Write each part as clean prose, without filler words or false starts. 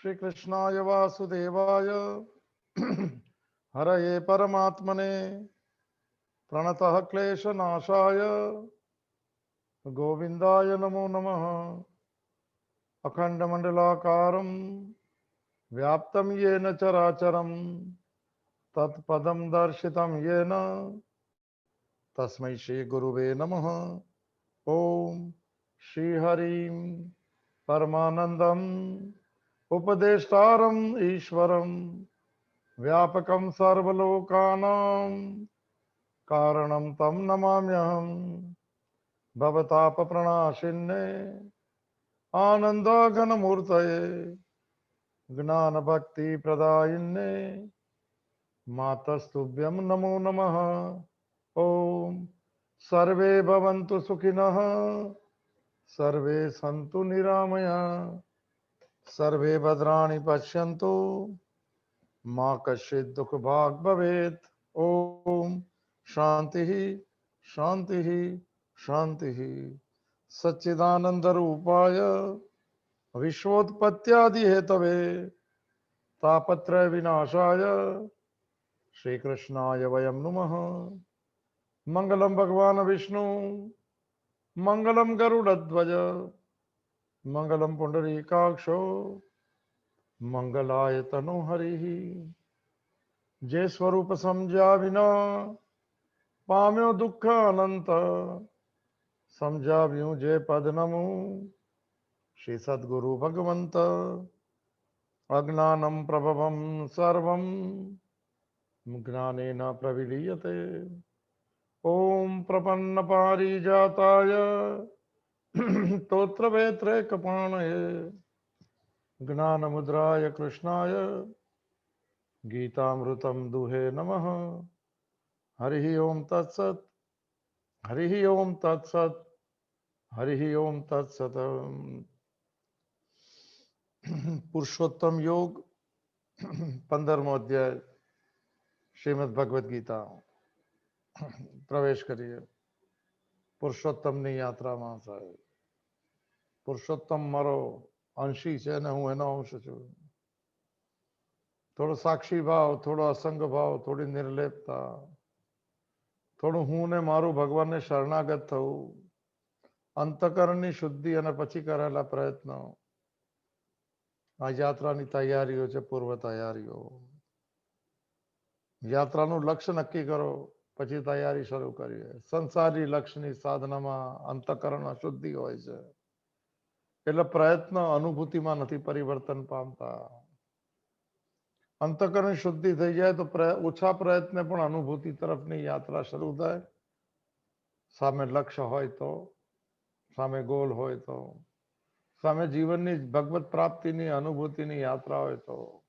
श्री कृष्णाय वासुदेवाय हरये परमात्मने प्रणतः क्लेशनाशाय गोविंदाय नमो नमः। अखंडमंडलाकारं व्याप्तं येन चराचरं तत्पदं दर्शितं येन तस्मै श्री गुरुवे नमः। ओम श्री हरिं परमानंदम् उपदेष्टारम् ईश्वरं व्यापकं सर्वलोकानां कारणं तं नमाम्यहम्। भवतापप्रणाशिन्ने आनन्दाघनमूर्तये ज्ञानभक्तिप्रदायिन्ने मातस्तुभ्यं नमो नमः। ॐ सर्वे भवन्तु सुखिनः सर्वे सन्तु निरामयाः सर्वे भद्राणि पश्यन्तु माँ कश्चित् दुःखभाग् भवेत्। ओम शांति शांति शांति। सच्चिदानंद रूपाय विश्वोत्पत्त्यादि हेतवे तापत्रय विनाशाय श्री कृष्णाय वयं नुमः। मंगलम भगवान विष्णु मंगलम गरुड़ध्वज मंगलम पुंडरीकाक्षो मंगलाय तनोहरि। जे स्वरूप समझा विना पाम्यो दुख अनंत समझाव्यूं जे पद नमु श्री सद्गुरु भगवंत। अज्ञानं प्रभवं सर्वं ज्ञानेन प्रविलीयते। ओम प्रपन्न पारिजाताय तोत्रवेत्रे कपाणये ज्ञानमुद्राय कृष्णाय गीतामृतं दुहे नमः। हरि ओम तत्सत् हरि ओम तत्सत् हरि ओम तत्सत। पुरुषोत्तम योग 15वां अध्याय श्रीमद् भगवद गीता। प्रवेश करिए पुरुषोत्तम यात्रा में साहेब। पुरुषोत्तम मारो अंशी है ने हूँ एनो अंश छू। थोड़ो साक्षी भाव, थोड़ो असंग भाव, थोड़ी निर्लेपता, थोड़ू हूँ ने मारू भगवान ने शरणागत थवू, अंतकरणनी शुद्धि अने पछी करेला प्रयत्नो। आ यात्रानी तैयारीओ छे, पूर्व तैयारीओ। यात्रानुं लक्ष्य नक्की करो पछी तैयारी शरू करिए। संसारी लक्ष्यनी साधनामां अंतकरण अशुद्धि होय छे એટલે પ્રયત્ન અનુભૂતિમાં નથી પરિવર્તન પામતા। અંતકરણ શુદ્ધિ થઈ જાય તો ઓછા પ્રયત્ને પણ અનુભૂતિ તરફની યાત્રા શરૂ થાય। સામે લક્ષ્ય હોય તો, સામે ગોલ હોય તો, સામે જીવનની ભગવત પ્રાપ્તિની અનુભૂતિની યાત્રા હોય તો,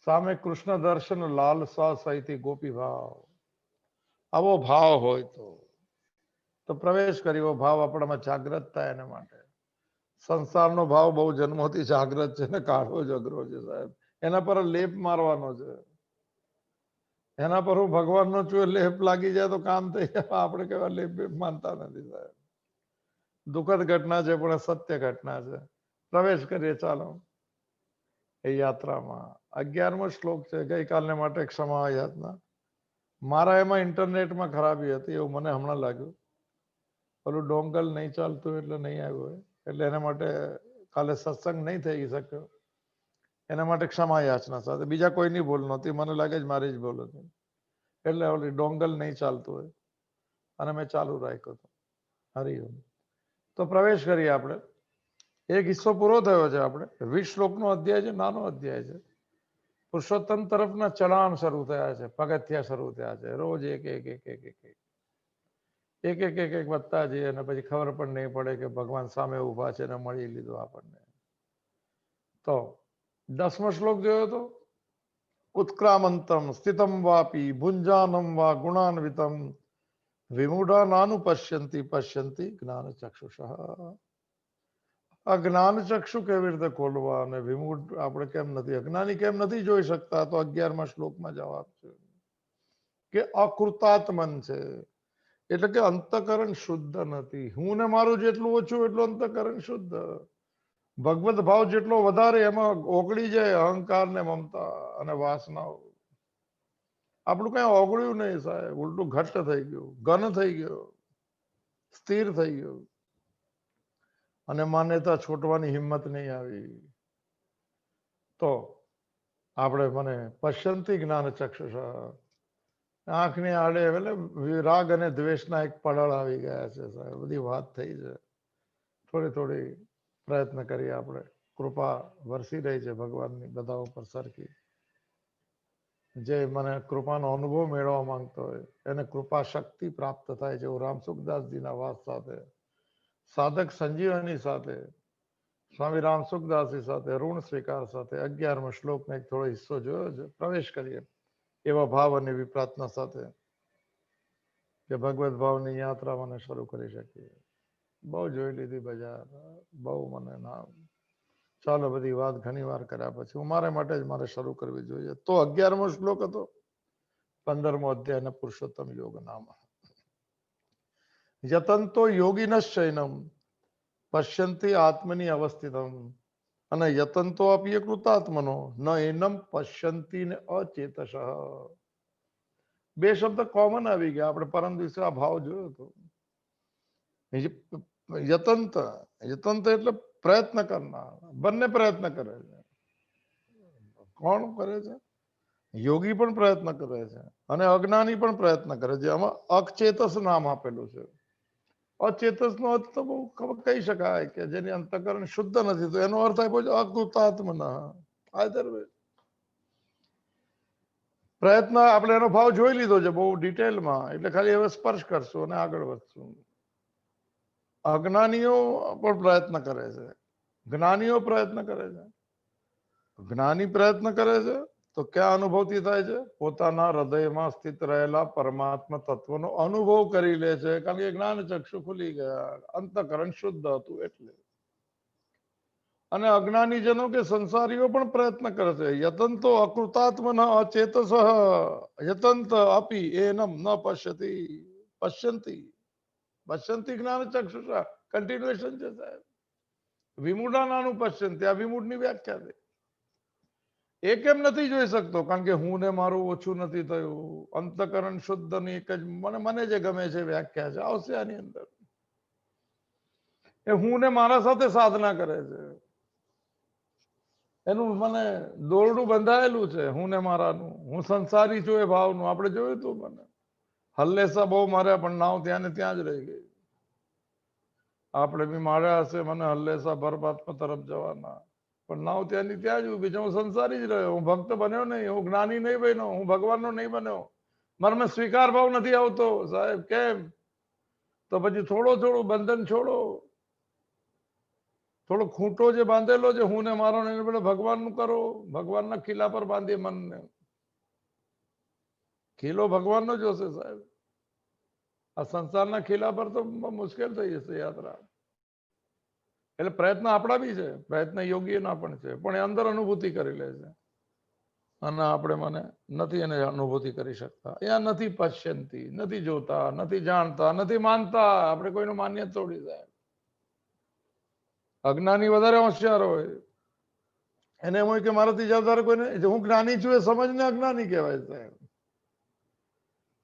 સામે કૃષ્ણ દર્શન લાલસા સહિત ગોપી ભાવ, આવો ભાવ હોય તો પ્રવેશ કર્યો ભાવ આપણામાં જાગૃત થાય। એના માટે સંસારનો ભાવ બહુ જન્મોથી જાગૃત છે ને કાઢવો જ અઘરો છે સાહેબ। એના પર લેપ મારવાનો છે। એના પર હું ભગવાનનો છું લેપ લાગી જાય તો કામ થઈ જાય। આપણે કેવા લેપ માનતા નથી સાહેબ। દુઃખદ ઘટના છે પણ સત્ય ઘટના છે। પ્રવેશ કરીએ ચાલો એ યાત્રામાં। 11મો શ્લોક છે। ગઈકાલને માટે ક્ષમા યાચના। મારા એમાં ઇન્ટરનેટમાં ખરાબી હતી એવું મને હમણાં લાગ્યું। પેલું ડોંગલ નહીં ચાલતું એટલે નહીં આવ્યું હોય એટલે એના માટે કાલે સત્સંગ નહીં થઈ શક્યો। એના માટે ક્ષમા યાચના સાથે। બીજા કોઈની ભૂલ નહોતી, મને લાગે જ મારી જ ભૂલ હતી। એટલે ઓલી ડોંગલ નહીં ચાલતું હોય અને મેં ચાલુ રાખ્યો હતો। હરિઓમ। તો પ્રવેશ કરીએ આપણે। એક હિસ્સો પૂરો થયો છે। આપણે 20 શ્લોકનો અધ્યાય છે, નાનો અધ્યાય છે। પુરુષોત્તમ તરફના ચઢાણ શરૂ થયા છે, પગથિયા શરૂ થયા છે। રોજ એક એક એક એક એક એક એક એક એક એક વધતા જઈએ અને પછી ખબર પણ નહીં પડે કે ભગવાન સામે ઊભા છે ને મળી લીધું આપણને। તો 10મો શ્લોક જોયો તો उत्क्रामंतम स्थितम वापि भुंजानम वा गुणान्वितम विमूढ़ा नानु पश्यन्ति पश्यन्ति ज्ञान चक्षुषः। आ ज्ञान चक्षु केवी रीते खोलवा અને વિમૂઢ આપણે કેમ નથી, અજ્ઞાની કેમ નથી જોઈ શકતા? તો 11મા શ્લોકમાં જવાબ છે કે અકૃતાત્મન છે એટલે કે અંતકરણ શુદ્ધ નથી। હું ને મારું જેટલું ઓછું એટલું અંતકરણ શુદ્ધ। ભગવત ભાવ જેટલો વધારે એમાં ઓગળી જાય અહંકાર ને મમતા અને વાસનાઓ. આપણું કઈ ઓગળ્યું નહીં સાહેબ, ઉલટું ઘટ્ટ થઈ ગયું, ઘન થઈ ગયો, સ્થિર થઈ ગયું, અને માન્યતા છોડવાની હિંમત નહીં આવી. તો આપણે મને પશ્યંતી જ્ઞાન ચક્ષુષા, આંખની આડે એટલે રાગ અને દ્વેષના એક પડળ આવી ગયા છે સાહેબ. બધી વાત થઈ છે, થોડી થોડી પ્રયત્ન કરીએ આપણે. કૃપા વરસી રહી છે ભગવાનની બધા ઉપર સરખી. જે મને કૃપાનો અનુભવ મેળવવા માંગતો હોય એને કૃપા શક્તિ પ્રાપ્ત થાય છે. રામ સુખદાસજીના વાત સાથે, સાધક સંજીવની સાથે, સ્વામી રામ સુખદાસજી સાથે, ઋણ સ્વીકાર સાથે 11મો શ્લોકનો એક થોડો હિસ્સો જોયો છે, પ્રવેશ કરીએ એવા ભાવ અને એવી પ્રાર્થના સાથે કે ભગવત ભાવની યાત્રા મને શરૂ કરી શકીએ. બહુ જોઈ લીધી બજાર, બહુ મને નામ. ચાલો, બધી વાત ઘણી વાર કર્યા પછી હું મારા માટે જ મારે શરૂ કરવી જોઈએ. તો 11મો શ્લોક હતો 15મો અધ્યાયના પુરુષોત્તમ યોગ નામ. યતંતો યોગિનશ્ચૈનમ પશ્યંતિ આત્મની અવસ્થિતમ અને યતંતો આપીએ કૃતાત્મનો ન એનમ પશ્યંતિ ને અચેતસ. બે શબ્દ કોમન આવી ગયા. આપણે પરમ દિવસે આ ભાવ જોયો હતો. યતંત, યતંત એટલે પ્રયત્ન કરનાર. બંને પ્રયત્ન કરે છે. કોણ કરે છે? યોગી પણ પ્રયત્ન કરે છે અને અજ્ઞાની પણ પ્રયત્ન કરે છે. આમાં અચેતસ નામ આપેલું છે. અચેતસ નો અર્થ તો બહુ કહી શકાય કે જેની અંતકરણ શુદ્ધ નથી, તો એનો અર્થ આપ્યો છે અકૃતાત્મના. પ્રયત્ન આપણે એનો ભાવ જોઈ લીધો છે બહુ ડિટેલમાં, એટલે ખાલી હવે સ્પર્શ કરશું અને આગળ વધશું. અજ્ઞાનીઓ પણ પ્રયત્ન કરે છે, જ્ઞાનીઓ પ્રયત્ન કરે છે. જ્ઞાની પ્રયત્ન કરે છે તો ક્યાં અનુભવથી થાય છે? પોતાના હૃદયમાં સ્થિત રહેલા પરમાત્મા તત્વનો અનુભવ કરી લે છે, કારણ કે જ્ઞાન ચક્ષુ ખુલી ગયા, અંતકરણ શુદ્ધ હતું એટલે. અને અજ્ઞાનીજનો કે સંસારીઓ પણ પ્રયત્ન કરે છે. યતંતો અકૃતાત્મન અચેતસ યતંત અપી એનમ ન પશ્યતિ પશ્યંતિ પશ્યંતિ જ્ઞાન ચક્ષુષા. કન્ટિન્યુએશન છે સાહેબ. વિમૂઢાનાનું પશ્યંતિ, આ વિમૂઢની વ્યાખ્યા છે. એ કેમ નથી જોઈ શકતો? કારણ કે હું ને મારું ઓછું નથી થયું. અંતકરણ શુદ્ધ ની એક જ મને જે ગમે છે વ્યાખ્યા છે, આવશે આની અંદર. એ હું ને મારા સાથે સાધના કરે છે, એનું મને દોરડું બંધાયેલું છે હું ને મારાનું. હું સંસારી છું એ ભાવનું. આપણે જોયું હતું. મને હલ્લેસા બહુ માર્યા પણ નાવ ત્યાં ને ત્યાં જ રહી ગઈ. આપણે બી માર્યા હશે મને હલ્લેસા પરમાત્મા તરફ જવાના, પણ નાવ ત્યાંની ત્યાં જ ઉભી છે. હું સંસારી જ રહ્યો. હું ભક્ત બન્યો નહીં, હું જ્ઞાની નહીં બન્યો, હું ભગવાનનો નહીં બન્યો. મારામાં સ્વીકાર ભાવ નથી આવતો સાહેબ. કેમ? તો પછી થોડું બંધન છોડો. થોડો ખૂંટો જે બાંધેલો છે હું ને મારો, એને બદલે ભગવાનનું કરો. ભગવાનના ખીલા પર બાંધીએ મનને. ખીલો ભગવાનનો જ હશે સાહેબ. આ સંસારના ખીલા પર તો મુશ્કેલ થઈ જશે યાત્રા. એટલે પ્રયત્ન આપણા બી છે, પ્રયત્ન યોગીના પણ છે, પણ એ અંદર અનુભૂતિ કરી લે છે અને આપણે મને નથી એને અનુભૂતિ કરી શકતા. અહીંયા નથી પશ્યંતી, નથી જોતા, નથી જાણતા, નથી માનતા. આપણે કોઈનું માન્ય તોડી જાય. અજ્ઞાની વધારે હોશિયાર હોય, એને એમ હોય કે મારાથી વધારે કોઈને, હું જ્ઞાની છું એ સમજને અજ્ઞાની કહેવાય સાહેબ.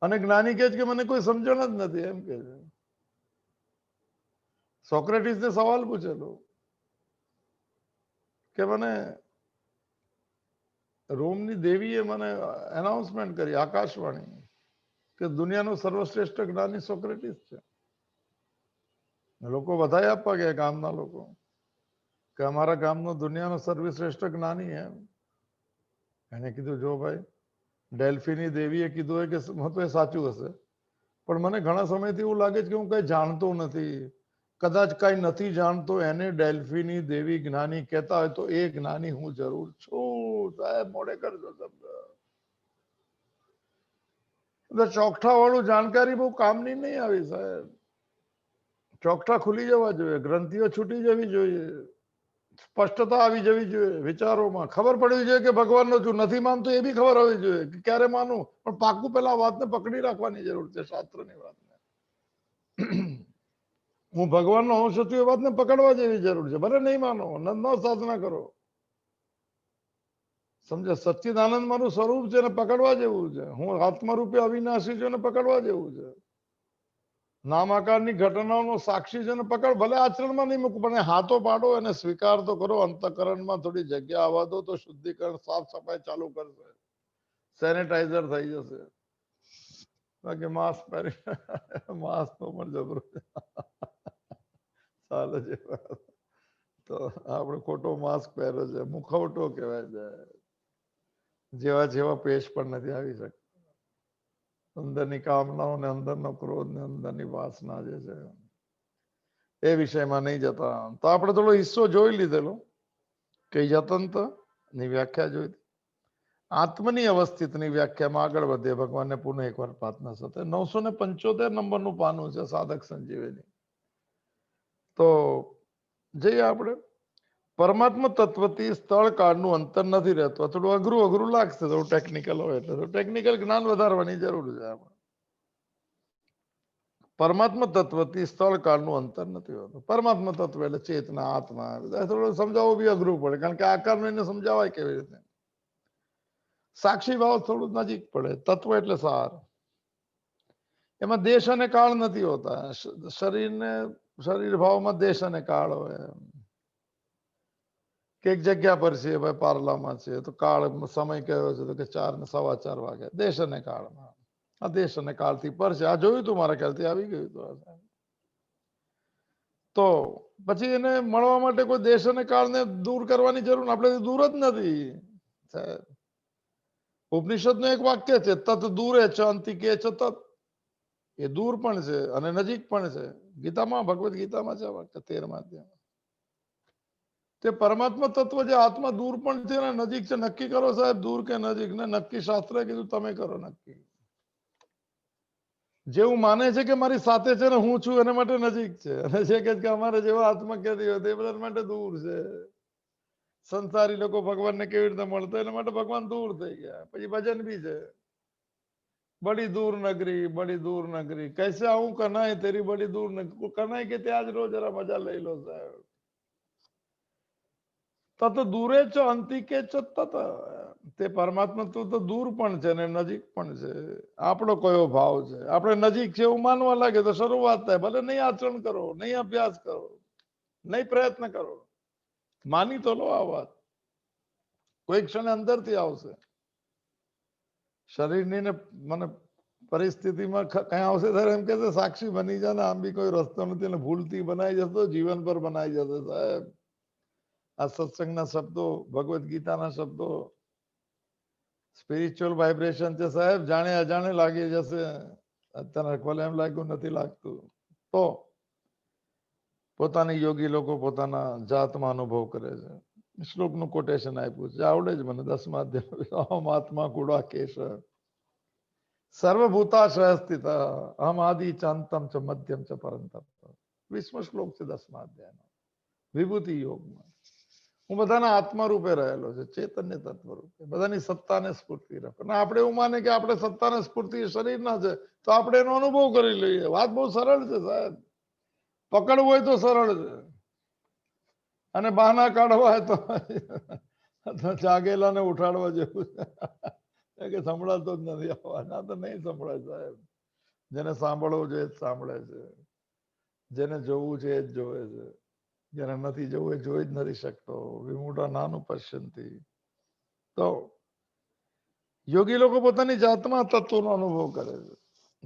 અને જ્ઞાની કહે છે કે મને કોઈ સમજણ જ નથી, એમ કે છે. સોક્રેટિસને સવાલ પૂછેલો કે મને રોમની દેવીએ મને એનાઉન્સમેન્ટ કરી આકાશવાણી કે દુનિયાનો સર્વશ્રેષ્ઠ જ્ઞાની સોક્રેટિસ છે. લોકો વધાઈ આપવા ગયા ગામના લોકો કે અમારા ગામનો દુનિયાનો સર્વશ્રેષ્ઠ જ્ઞાની એમ. એને કીધું જો ભાઈ, ડેલ્ફીની દેવીએ કીધું હોય કે તો એ સાચું હશે, પણ મને ઘણા સમયથી એવું લાગે છે કે હું કઈ જાણતો નથી. કદાચ કઈ નથી જાણતો એને ડેલ્ફીની દેવી જ્ઞાની કહેતા હોય તો એ જ્ઞાની હું જરૂર છું સાહેબ. મોડે કરજો શબ્દ. ચોકઠા વાળું જાણકારી બહુ કામની નહીં આવી સાહેબ. ચોકઠા ખુલી જવા જોઈએ, ગ્રંથિઓ છૂટી જવી જોઈએ, સ્પષ્ટતા આવી જવી જોઈએ વિચારોમાં. ખબર પડવી જોઈએ કે ભગવાનનો છું. નથી માનતો એ બી ખબર હોવી જોઈએ કે ક્યારે માનું, પણ પાકું પેલા વાતને પકડી રાખવાની જરૂર છે, શાસ્ત્રની વાતને. હું ભગવાનનો અંશ છું એ વાતને પકડવા જેવી જરૂર છે. ભલે નહીં માનો, ન સાધના કરો, સમજે. સચ્ચિદાનંદ મારું સ્વરૂપ છે ને પકડવા જેવું છે. હું આત્મરૂપે અવિનાશી છું ને પકડવા જેવું છે. નામાકારની ઘટનાઓનો સાક્ષી છે ને પકડ. ભલે આચરણમાં નહીં મૂકું, પણ હાથો પાડો અને સ્વીકાર તો કરો. અંતઃકરણમાં થોડી જગ્યા આવવા દો તો શુદ્ધિકરણ, સાફ સફાઈ ચાલુ કરશે, સેનેટાઈઝર થઈ જશે. બાકી માસ્ક પહેરી માસ્ક તો પણ જબરો ચાલે છે. તો આપણે ખોટો માસ્ક પહેર્યો છે, મુખવટો કહેવાય છે. જેવા જેવા પેશ પણ નથી આવી શકતા. અંદરની કામનાઓ ને અંદરનો ક્રોધ ને અંદરની વાસના જે છે એ વિષયમાં નહીં જતા. તો આપણે થોડો હિસ્સો જોઈ લીધેલો કે યતંત્ર ની વ્યાખ્યા જોઈ. આત્મની અવસ્થિતની વ્યાખ્યામાં આગળ વધે. ભગવાનને પુનઃ એકવાર પ્રાર્થના સાથે 975 નંબરનું પાનું છે સાધક સંજીવની. તો જઈએ આપણે. પરમાત્મા તત્વથી સ્થળ કાળનું અંતર નથી રહેતું. થોડું અઘરું લાગશે, થોડું ટેકનિકલ હોય એટલે ટેકનિકલ જ્ઞાન વધારવાની જરૂર છે આપણે. પરમાત્મા તત્વથી સ્થળ કાળનું અંતર નથી હોતું. પરમાત્મા તત્વ એટલે ચેતના, આત્મા. થોડું સમજાવવું બી અઘરું પડે, કારણ કે આકારનું એને સમજાવાય કેવી રીતે. સાક્ષી ભાવ થોડું નજીક પડે. તત્વ એટલે સાર. એમાં દેશ અને કાળ નથી હોતા. શરીર ભાવમાં દેશ અને કાળ હોય. કે એક જગ્યા પર છે, ભાઈ પાર્લામાં છે, તો કાળ સમય કયો છે તો કે 4 ને 4:15 વાગે. દેશ અને કાળમાં. આ દેશ અને કાળથી પર છે. આ જોયું તું, મારા ખ્યાલથી આવી ગયું હતું. તો પછી એને મળવા માટે કોઈ દેશ અને કાળને દૂર કરવાની જરૂર, આપણે દૂર જ નથી. ઉપનિષદનું એક વાક્ય છે, તત દૂરે ચ અંતિકે ચ તત. એ દૂર પણ છે અને નજીક પણ છે. ગીતામાં, ભગવદ્ ગીતામાં છે વાક્ય 13મા અધ્યાયમાં. તે પરમાત્મા તત્વ જે આત્મા દૂર પણ છે ને નજીક છે. નક્કી કરો સાહેબ, દૂર કે નજીક ને. નક્કી શાસ્ત્રે કીધું, તમે કરો નક્કી. જેવું માને છે કે મારી સાથે છે ને હું છું, એના માટે નજીક છે. અને જે કે અમારે જેવા આત્મા કહેતી હોય તે બધા માટે દૂર છે. સંસારી લોકો ભગવાનને કેવી રીતે મળતો, એના માટે ભગવાન દૂર થઈ ગયા. પછી ભજન બી છે, બડી દૂર નગરી કૈસે આવું કનાઈ તેરી બડી દૂર નગરી. કનાઈ કે ત્યાં જ રોજ જરા મજા લઈ લો સાહેબ. તત દૂરે ચ અંતિકે ચ તત. તે પરમાત્મા તો દૂર પણ છે ને નજીક પણ છે. આપણો કયો ભાવ છે? આપણે નજીક છે એવું માનવા લાગે તો શરૂઆત થાય. ભલે નહીં આચરણ કરો, નહીં અભ્યાસ કરો, નહીં પ્રયત્ન કરો, માની તો લો આ વાત. કોઈ ક્ષણે અંદરથી આવશે. શરીરની ને મને પરિસ્થિતિમાં કઈ આવશે ત્યારે એમ કે સાક્ષી બની જાય ને, આમ બી કોઈ રસ્તો નથી ને ભૂલથી બનાવી જતો, જીવન પર બનાવી જતો સાહેબ. આ સત્સંગના શબ્દો, ભગવદ્ ગીતાના શબ્દો સ્પિરિચ્યુઅલ વાઇબ્રેશન છે સાહેબ. જાણે અજાણે લાગી જશે. અત્યારે ભલે એમ લાગ્યું નથી લાગતું. તો પોતાની યોગી લોકો પોતાના જાતમાં અનુભવ કરે છે. શ્લોકનું કોટેશન આપ્યું છે, આવડે જ મને 10મા અધ્યાય. અહમ આત્મા કુડા કેશ સર્વભૂતાશ્રય સ્થિત અહમ આદિ ચ અંતમ ચ મધ્યમ ચ પરંતપ. 20મો શ્લોક છે 10મા અધ્યાયનો વિભૂતિ યોગમાં. હું બધાના આત્મા રૂપે રહેલો છે, ચૈતન્ય તત્વ રૂપે. બધાની સત્તાને સ્ફૂર્તિ રાખો. અને આપણે એવું માને કે આપણે સત્તાને સ્ફૂર્તિ શરીરના છે, તો આપણે એનો અનુભવ કરી લઈએ. વાત બહુ સરળ છે સાહેબ. પકડવું હોય તો સરળ છે, અને બહાના કાઢવા હોય તો જાગેલાને ઉઠાડવા જેવું છે કે સંભળાતો જ નથી. ના તો નહીં સંભળાય સાહેબ. જેને સાંભળવું છે એ જ સાંભળે છે, જેને જોવું છે એ જ જોવે છે, જેને નથી જોવું એ જોઈ જ નથી શકતો. વિમૂઢા નાનું પશ્યંતી. તો યોગી લોકો પોતાની જાતમાં તત્વનો અનુભવ કરે છે.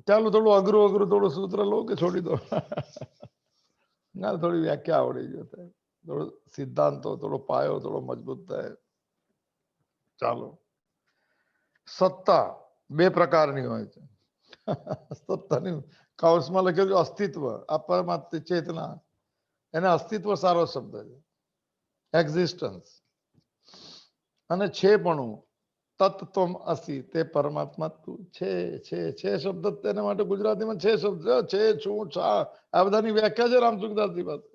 ચાલો થોડું અઘરું થોડું સૂત્ર લો કે છોડી દો? ના, થોડી વ્યાખ્યા આવડી જશે, થોડો સિદ્ધાંતો, થોડો પાયો થોડો મજબૂત થાય. ચાલો. સત્તા 2 પ્રકારની હોય છે. સત્તાની કૌંસમાં લખેલું અસ્તિત્વ. આ પરમાત્મા ચેતના, એને અસ્તિત્વ સારો શબ્દ છે, એક્ઝિસ્ટન્સ. અને છેપણું, તત્ત્વમ અસી, તે પરમાત્મા તું છે શબ્દ તેના માટે ગુજરાતીમાં છે શબ્દ છે, છું, છા. આ બધાની વ્યાખ્યા છે રામચંદ્રદાસજી પાસે.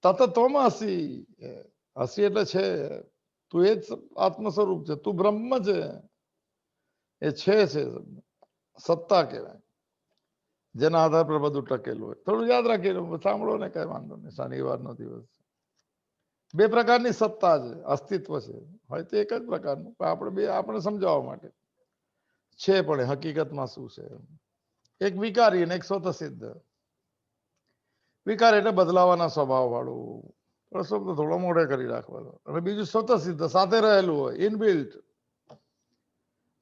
તત્ત્વમ અસી, અસી એટલે છે. તું એ જ આત્મ સ્વરૂપ છે, તું બ્રહ્મ છે. એ છે સત્તા કહેવાય. જેના આધાર પર બધું ટકેલું હોય. થોડું યાદ રાખી સાંભળો ને, કઈ વાંધો નહીં. શનિવારનો દિવસ બે પ્રકારની સત્તા છે, અસ્તિત્વ છે, હોય તો એક જ પ્રકારનું, પણ આપણે સમજાવવા માટે છે. પણ હકીકતમાં શું છે? એક વિકારી અને એક સ્વતઃસિદ્ધ. વિકાર એટલે બદલાવાના સ્વભાવ વાળું, શબ્દ થોડો મોઢે કરી રાખવાનો. અને બીજું સ્વતઃસિદ્ધ, સાથે રહેલું હોય, ઇનબિલ્ટ.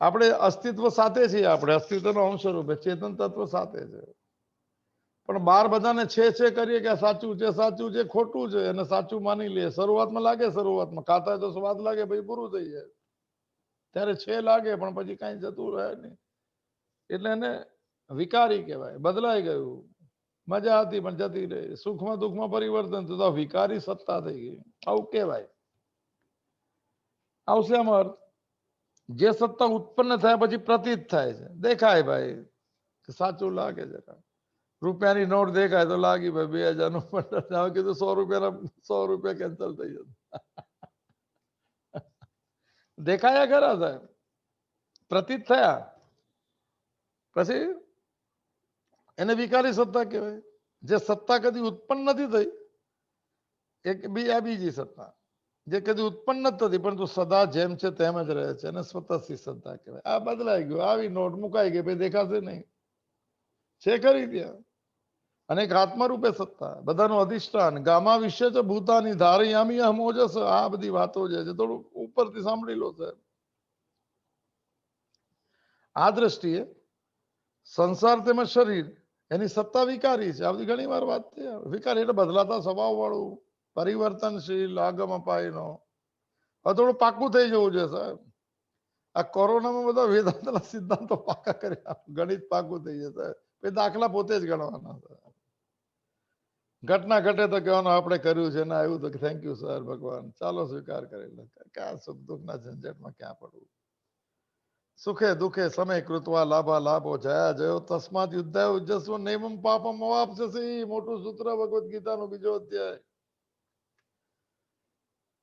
આપણે અસ્તિત્વ સાથે છીએ, આપણે અસ્તિત્વનો અંશ રૂપે ચેતન તત્વ સાથે છે. પણ બાર બધાને છે કરીએ કે સાચું છે, સાચું છે, ખોટું છે, અને સાચું માની લે. શરૂઆતમાં લાગે, શરૂઆતમાં ખાતા હોય તો સ્વાદ લાગે, પછી પૂરું થઈ જાય. ત્યારે છે લાગે, પણ પછી કઈ જતું રહે નહીં. એટલે એને વિકારી કહેવાય. બદલાઈ ગયું, મજા હતી પણ જતી રહી, સુખમાં દુઃખમાં પરિવર્તન થયું, તો વિકારી સત્તા થઈ ગઈ, આવું કહેવાય. આવશે આમાં અર્થ. જે સત્તા ઉત્પન્ન થયા પછી પ્રતીત થાય છે, દેખાય ભાઈ, સાચું લાગે જરા. રૂપિયાની નોટ દેખાય તો લાગી ભાઈ 2000 નું, પણ કીધું 100 રૂપિયાના 100 રૂપિયા કેન્સલ થઈ જશે. દેખાયા ખરા સાહેબ, પ્રતીત થયા, પછી એને વિકારી સત્તા કહેવાય. જે સત્તા કદી ઉત્પન્ન નથી થઈ, એક બીજી સત્તા જે કદી ઉત્પન્ન જ નથી, પરંતુ સદા જેમ છે તેમ જ રહે છે, અને સ્વતઃસિદ્ધ સત્તા કહેવાય. આ બદલાઈ ગયું, આવી નોટ મુકાઈ ગઈ, પછી દેખાશે નહીં, છે ખરી ત્યાં. અને એક આત્મરૂપે સત્તા, બધાનું અધિષ્ઠાન. ગામા વિશે છે ભૂતાની ધારયામી અહમોજસ. આ બધી વાતો જે છે થોડું ઉપરથી સાંભળી લો સાહેબ. આ દ્રષ્ટિએ સંસાર તેમજ શરીર, એની સત્તા વિકારી છે. આ બધી ઘણી વાર વાત છે. વિકારી એટલે બદલાતા સ્વભાવ વાળું, પરિવર્તનશીલ, આગમ અપાયનો. હવે થોડું પાકું થઈ જવું છે સાહેબ. આ કોરોનામાં બધા વેદાંતના સિદ્ધાંતો પાકા કર્યા, ગણિત પાકું થઈ જશે. એ દાખલા પોતે જ ગણવાના. ઘટના ઘટે તો કહેવાનું આપણે કર્યું છે, ના આવ્યું તો થેન્ક યુ સર ભગવાન, ચાલો સ્વીકાર કરી લો. ક્યાં સુખ દુઃખના ઝંઝટમાં ક્યાં પડવું. સુખે દુઃખે સમય કૃત્વા લાભા લાભો જયા જયો તસ્માત યુદ્ધાય ઉજ્જસ્વ નૈવમ પાપમ અવાપ્સ્યસી. મોટું સૂત્ર ભગવદ્ ગીતાનો બીજો અધ્યાય.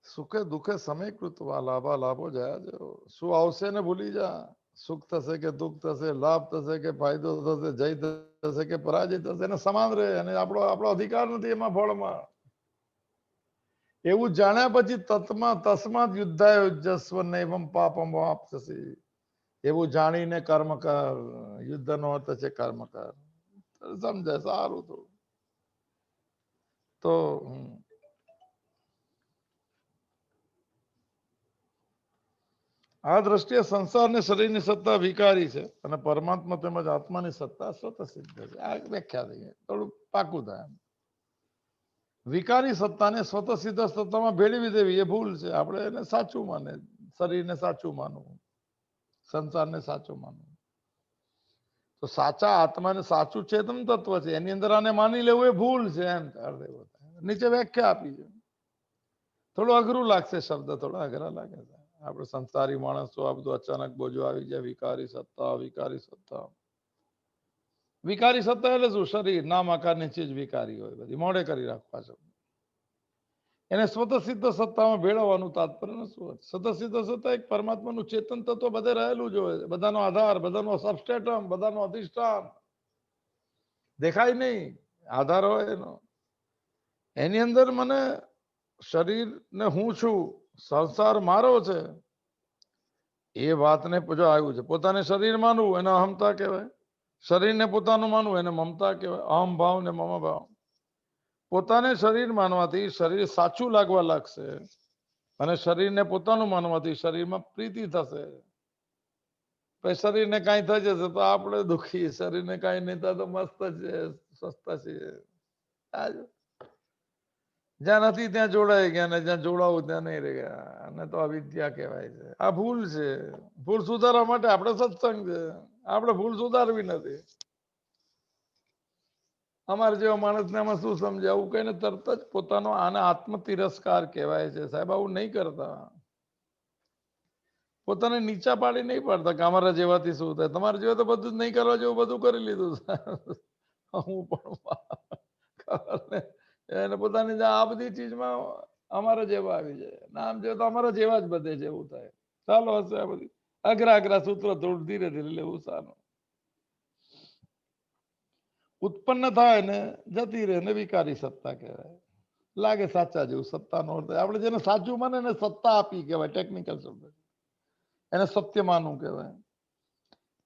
સુખે દુઃખે સમય કૃત્વા લાભા લાભો જયા જયો. શું આવશે ને ભૂલી જા. સુખ થશે કે દુઃખ થશે, લાભ થશે કે ફાયદો થશે, જય થશે કે પરાજય થશે, એને સમાન રહે. અને આપણો અધિકાર નથી એમાં ફળમાં. એવું જાણ્યા પછી તસ્માત યુદ્ધાય ઉજ્જસ્વ નૈવમ પાપમ અવાપ્સ્યસી. એવું જાણીને કર્મ કર. યુદ્ધનો અર્થ છે કર્મ કર. સમજાય સારું. તો આ દ્રષ્ટિએ સંસાર ને શરીરની સત્તા વિકારી છે, અને પરમાત્મા તેમજ આત્માની સત્તા સ્વતઃસિદ્ધ છે. આ વ્યાખ્યા થઈ, થોડું પાકું થાય. વિકારી સત્તાને સ્વતઃસિદ્ધ સત્તામાં ભેળવી દેવી એ ભૂલ છે. આપણે એને સાચું માને, શરીરને સાચું માનવું, સંસારને સાચું માનવું. તો સાચા આત્માને સાચું ચેતન તત્વ છે, એની અંદર આને માની લેવું એ ભૂલ છે. એમ નીચે વ્યાખ્યા આપી છે. થોડું અઘરું લાગશે, શબ્દ થોડા અઘરા લાગે છે. આપણે સંસારી માણસો આ બધું અચાનક બોજો આવી જાય. વિકારી સત્તા, વિકારી સત્તા. વિકારી સત્તા એટલે શું? શરીર, નામ આકારની ચીજ વિકારી હોય, બધી મોડે કરી રાખવા છે. એને સ્વતઃસિદ્ધ સત્તામાં ભેળવવાનું તાત્પર્ય શું? સ્વતઃસિદ્ધ સત્તા એક પરમાત્માનું ચેતન તત્વ બધે રહેલું જ હોય. બધાનો આધાર, બધાનો સબસ્ટેટમ, બધાનો અધિષ્ઠાન. દેખાય નહીં, આધાર હોય એનો. એની અંદર મને શરીર ને હું છું, સંસાર મારો છે, એ વાતને જો આવ્યું છે. પોતાને શરીર માનવું એને અહમતા કહેવાય. શરીરને પોતાનું માનવું એને મમતા કહેવાય. અહમ ભાવ ને મમ ભાવ. પોતાને શરીર માનવાથી શરીર સાચું લાગવા લાગશે, અને શરીરને પોતાનું માનવાથી શરીરમાં પ્રીતિ થશે. પછી શરીરને કાંઈ થઈ જશે તો આપણે દુઃખી, શરીરને કાંઈ નહીં થાય તો મસ્ત છે, સ્વસ્થ છીએ. જ્યાં નથી ત્યાં જોડાઈ ગયા, ને જ્યાં જોડાવું ત્યાં નહીં રહી ગયા. અને તો અવિદ્યા કહેવાય છે. આ ભૂલ છે. ભૂલ સુધારવા માટે આપણે સત્સંગ છે. આપણે ભૂલ સુધારવી નથી. અમારા જેવા માણસને આમાં શું સમજે? આવું કહીને તરત જ પોતાનો, આને આત્મ તિરસ્કાર કહેવાય છે સાહેબ. આવું નહીં કરતા. પોતાને નીચા પાડી નહીં પાડતા કે અમારા જેવાથી શું થાય. તમારા જેવા તો બધું જ નહીં કરવા જેવું બધું કરી લીધું. હું પણ એને પોતાની આ બધી ચીજમાં અમારા જેવા આવી જાય. નામ જેવા તો અમારા જેવા જ બધે જેવું થાય. ચાલો હશે આ બધી અઘરા સૂત્રો થોડું ધીરે ધીરે લેવું સારું. ઉત્પન્ન થાય ને જતી રહે ને વિકારી સત્તા કહેવાય. લાગે સાચા જેવું, સત્તાનો અર્થ આપણે જેને સાચું માને ને સત્તા આપી કહેવાય, ટેકનિકલ શબ્દ, એને સત્ય માનવું કહેવાય.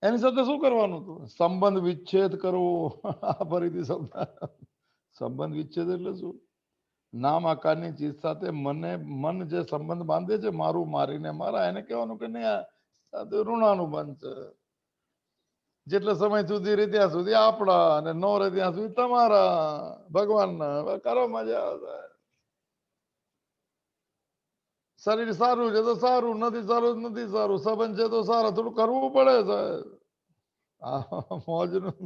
એની સાથે શું કરવાનું હતું? સંબંધ વિચ્છેદ કરવો. આ ફરીથી શબ્દ. સંબંધ વિચ્છેદ એટલે શું? નામ આકારની ચીજ સાથે મન જે સંબંધ બાંધે છે, મારું મારીને મારા, એને કહેવાનું કે નહીં, આ ઋણાનુબંધ છે. જેટલા સમય સુધી રહે ત્યાં સુધી આપણા, અને ન રહે ત્યાં સુધી તમારા. ભગવાનના કરો, મજા આવશે. શરીર સારું છે તો સારું, નથી સારું નથી સારું, સંબંધ છે તો સારા, થોડું કરવું પડે સાહેબ. મોજનું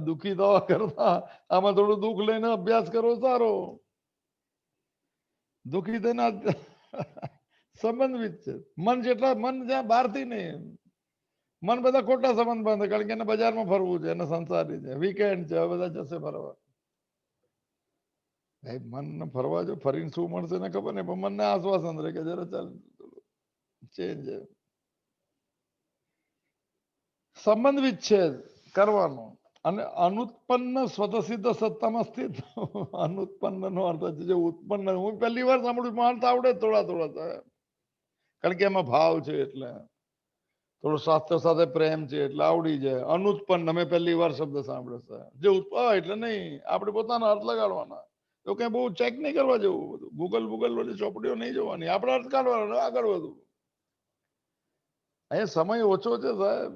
દુઃખી થવા કરતા આમાં થોડું દુઃખ લઈને અભ્યાસ કરો સારો. દુઃખી થઈને સંબંધ વિચ્છેદ. મન જેટલા, મન જ્યાં બહારથી નહીં, મન બધા ખોટા સંબંધ બાંધે, કારણ કે એને બજારમાં ફરવું છે, એને સંસારી છે, વીકેન્ડ છે, હવે બધા જશે ફરવા. મન ફરવા જો, ફરીને શું મળશે ને ખબર નહીં, પણ મનને આશ્વાસન રહે કે જરા ચાલ ચેન્જ. સંબંધ વિચ્છેદ કરવાનો. અને અનુત્પન્ન સ્વતસિદ્ધ સત્તામાં સ્થિત. અનુત્પન્ન નો અર્થ છે જે ઉત્પન્ન. હું પહેલી વાર સાંભળ્યું, માનતા આવડે થોડા થોડા, કારણ કે એમાં ભાવ છે, એટલે થોડું શાસ્ત્ર સાથે પ્રેમ છે એટલે આવડી જાય. અનુત્પન્ન મેં પહેલી વાર શબ્દ સાંભળ્યો છે. જે એટલે નહીં, આપણે પોતાના અર્થ લગાડવાના. તો કઈ બહુ ચેક નહીં કરવા જેવું બધું. ગૂગલ બધી ચોપડીઓ નહીં જોવાની, આપણે અર્થ કાઢવાનો, આગળ વધવું. અહીંયા સમય ઓછો છે સાહેબ,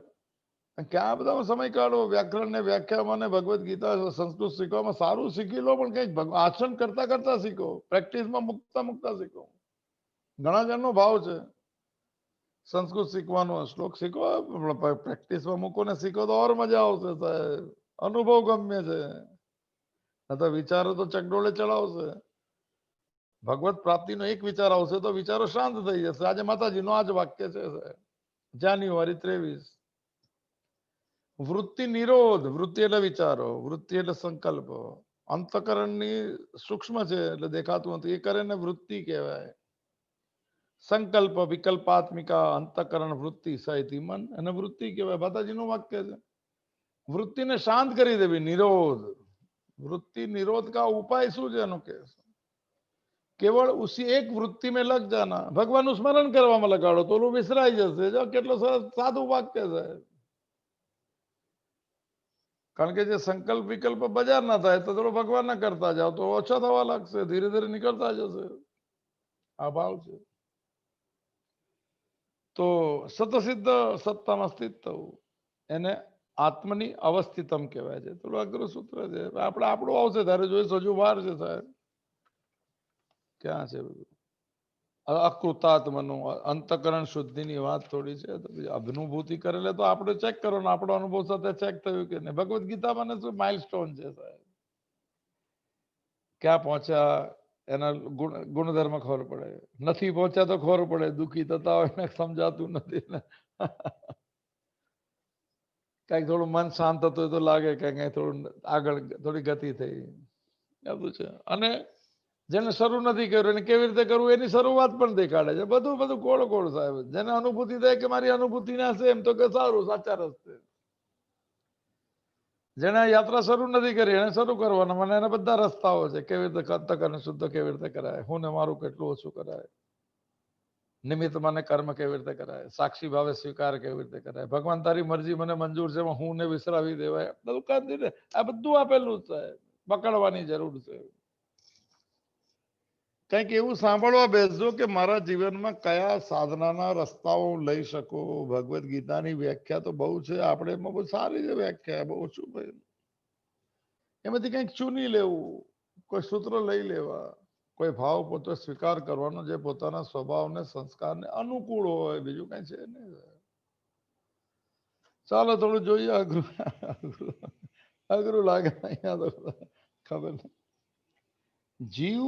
ક્યાં બધા સમય કાઢો? વ્યાકરણ ને વ્યાખ્યામાં ને ભગવદ્ ગીતા સંસ્કૃત શીખવામાં સારું શીખી લો, પણ કઈક આચરણ કરતા કરતા શીખો, પ્રેક્ટિસમાં મુકતા મુકતા શીખો. ઘણા જણનો ભાવ છે સંસ્કૃત શીખવાનો, શ્લોક શીખો, પ્રેક્ટિસમાં મૂકો ને શીખો તો ઓર મજા આવશે સાહેબ. અનુભવ ગમ્ય છે, તો વિચારો તો ચકડોળે ચડાવશે. ભગવત પ્રાપ્તિનો એક વિચાર આવશે તો વિચારો શાંત થઈ જશે. આજે માતાજીનો આ જ વાક્ય છે જાન્યુઆરી 23. વૃત્તિ નિરોધ. વૃત્તિ એટલે વિચારો, વૃત્તિ એટલે સંકલ્પ. અંતકરણની સૂક્ષ્મ છે એટલે દેખાતું નથી, એ કરે ને વૃત્તિ કહેવાય. સંકલ્પ વિકલ્પાત્મિકા અંતકરણ વૃત્તિ સહિત મન, અને વૃત્તિ કહેવાય. માતાજીનું વાક્ય છે. વૃત્તિને શાંત કરી દેવી, નિરોધ. વૃત્તિ નિરોધ કા ઉપાય શું છે એનું કે? કેવળ ઉસી એક વૃત્તિ में લગ જાના. ભગવાનનું સ્મરણ કરવામાં લગાડો તો ઓલું વિસરાઈ જશે. જો કેટલો સરસ સાદું વાક્ય છે. કારણ કે જે સંકલ્પ વિકલ્પ બજાર ના થાય તો થોડો ભગવાનના કરતા જાઓ તો ઓછા થવા લાગશે, ધીરે ધીરે નીકળતા જશે. આ ભાવ છે. તો સતસિદ્ધ સત્તામાં સ્થિત થવું, એને આત્મની અવસ્થિતમ કહેવાય છે. થોડું અઘરું સૂત્ર છે, આપણે આપણું આવશે ત્યારે જોઈશું, હજુ વાર છે સાહેબ. ક્યાં છે બધું? અકૃતાત્મનું અંતકરણ શુદ્ધિની વાત થોડી છે. તો અનુભૂતિ કરેલે તો આપણે ચેક કરો ને આપણો અનુભવ સાથે ચેક થયું કે નહીં. ભગવદ્ ગીતામાં શું માઇલસ્ટોન છે સાહેબ, ક્યાં પહોંચ્યા એના ગુણધર્મ ખબર પડે. નથી પહોંચ્યા તો ખબર પડે, દુઃખી થતા હોય ને સમજાતું નથી ને. કઈક થોડું મન શાંત થતું હોય તો લાગે કે કઈ થોડું આગળ થોડી ગતિ થઈ, એવું છે. અને જેને શરૂ નથી કર્યું એને કેવી રીતે કરવું એની શરૂઆત પણ દેખાડે છે. બધું બધું કોળ કોળ સાહેબ. જેને અનુભૂતિ થાય કે મારી અનુભૂતિ ના છે એમ તો કે સારું, સાચા રસ્તે. જેને યાત્રા શરૂ નથી કરી એને શરૂ કરવાના, મને એના બધા રસ્તાઓ છે. કેવી રીતે અંતકરણ શુદ્ધ કેવી રીતે કરાય, હું ને મારું કેટલું ઓછું કરાય, નિમિત્ત મને કર્મ કેવી રીતે કરાય, સાક્ષી ભાવે સ્વીકાર કેવી રીતે કરાય, ભગવાન તારી મરજી મને મંજૂર છે હું ને વિસરાવી દેવાય. આ બધું આપેલું છે, પકડવાની જરૂર છે. કંઈક એવું સાંભળવા બેસજો કે મારા જીવનમાં કયા સાધનાના રસ્તાઓ લઈ શકો. ભગવદ્ ગીતાની વ્યાખ્યા તો બહુ છે, આપણે એમાં બહુ સારી છે વ્યાખ્યા, બહુ ઓછું ભાઈ. એમાંથી કંઈક ચૂની લેવું, કોઈ સૂત્ર લઈ લેવા, કોઈ ભાવ પોતે સ્વીકાર કરવાનો જે પોતાના સ્વભાવને સંસ્કારને અનુકૂળ હોય, બીજું કઈ છે નહીં. ચાલો થોડું જોઈએ. અઘરું અઘરું લાગે અહીંયા તો ખબર નહીં. જીવ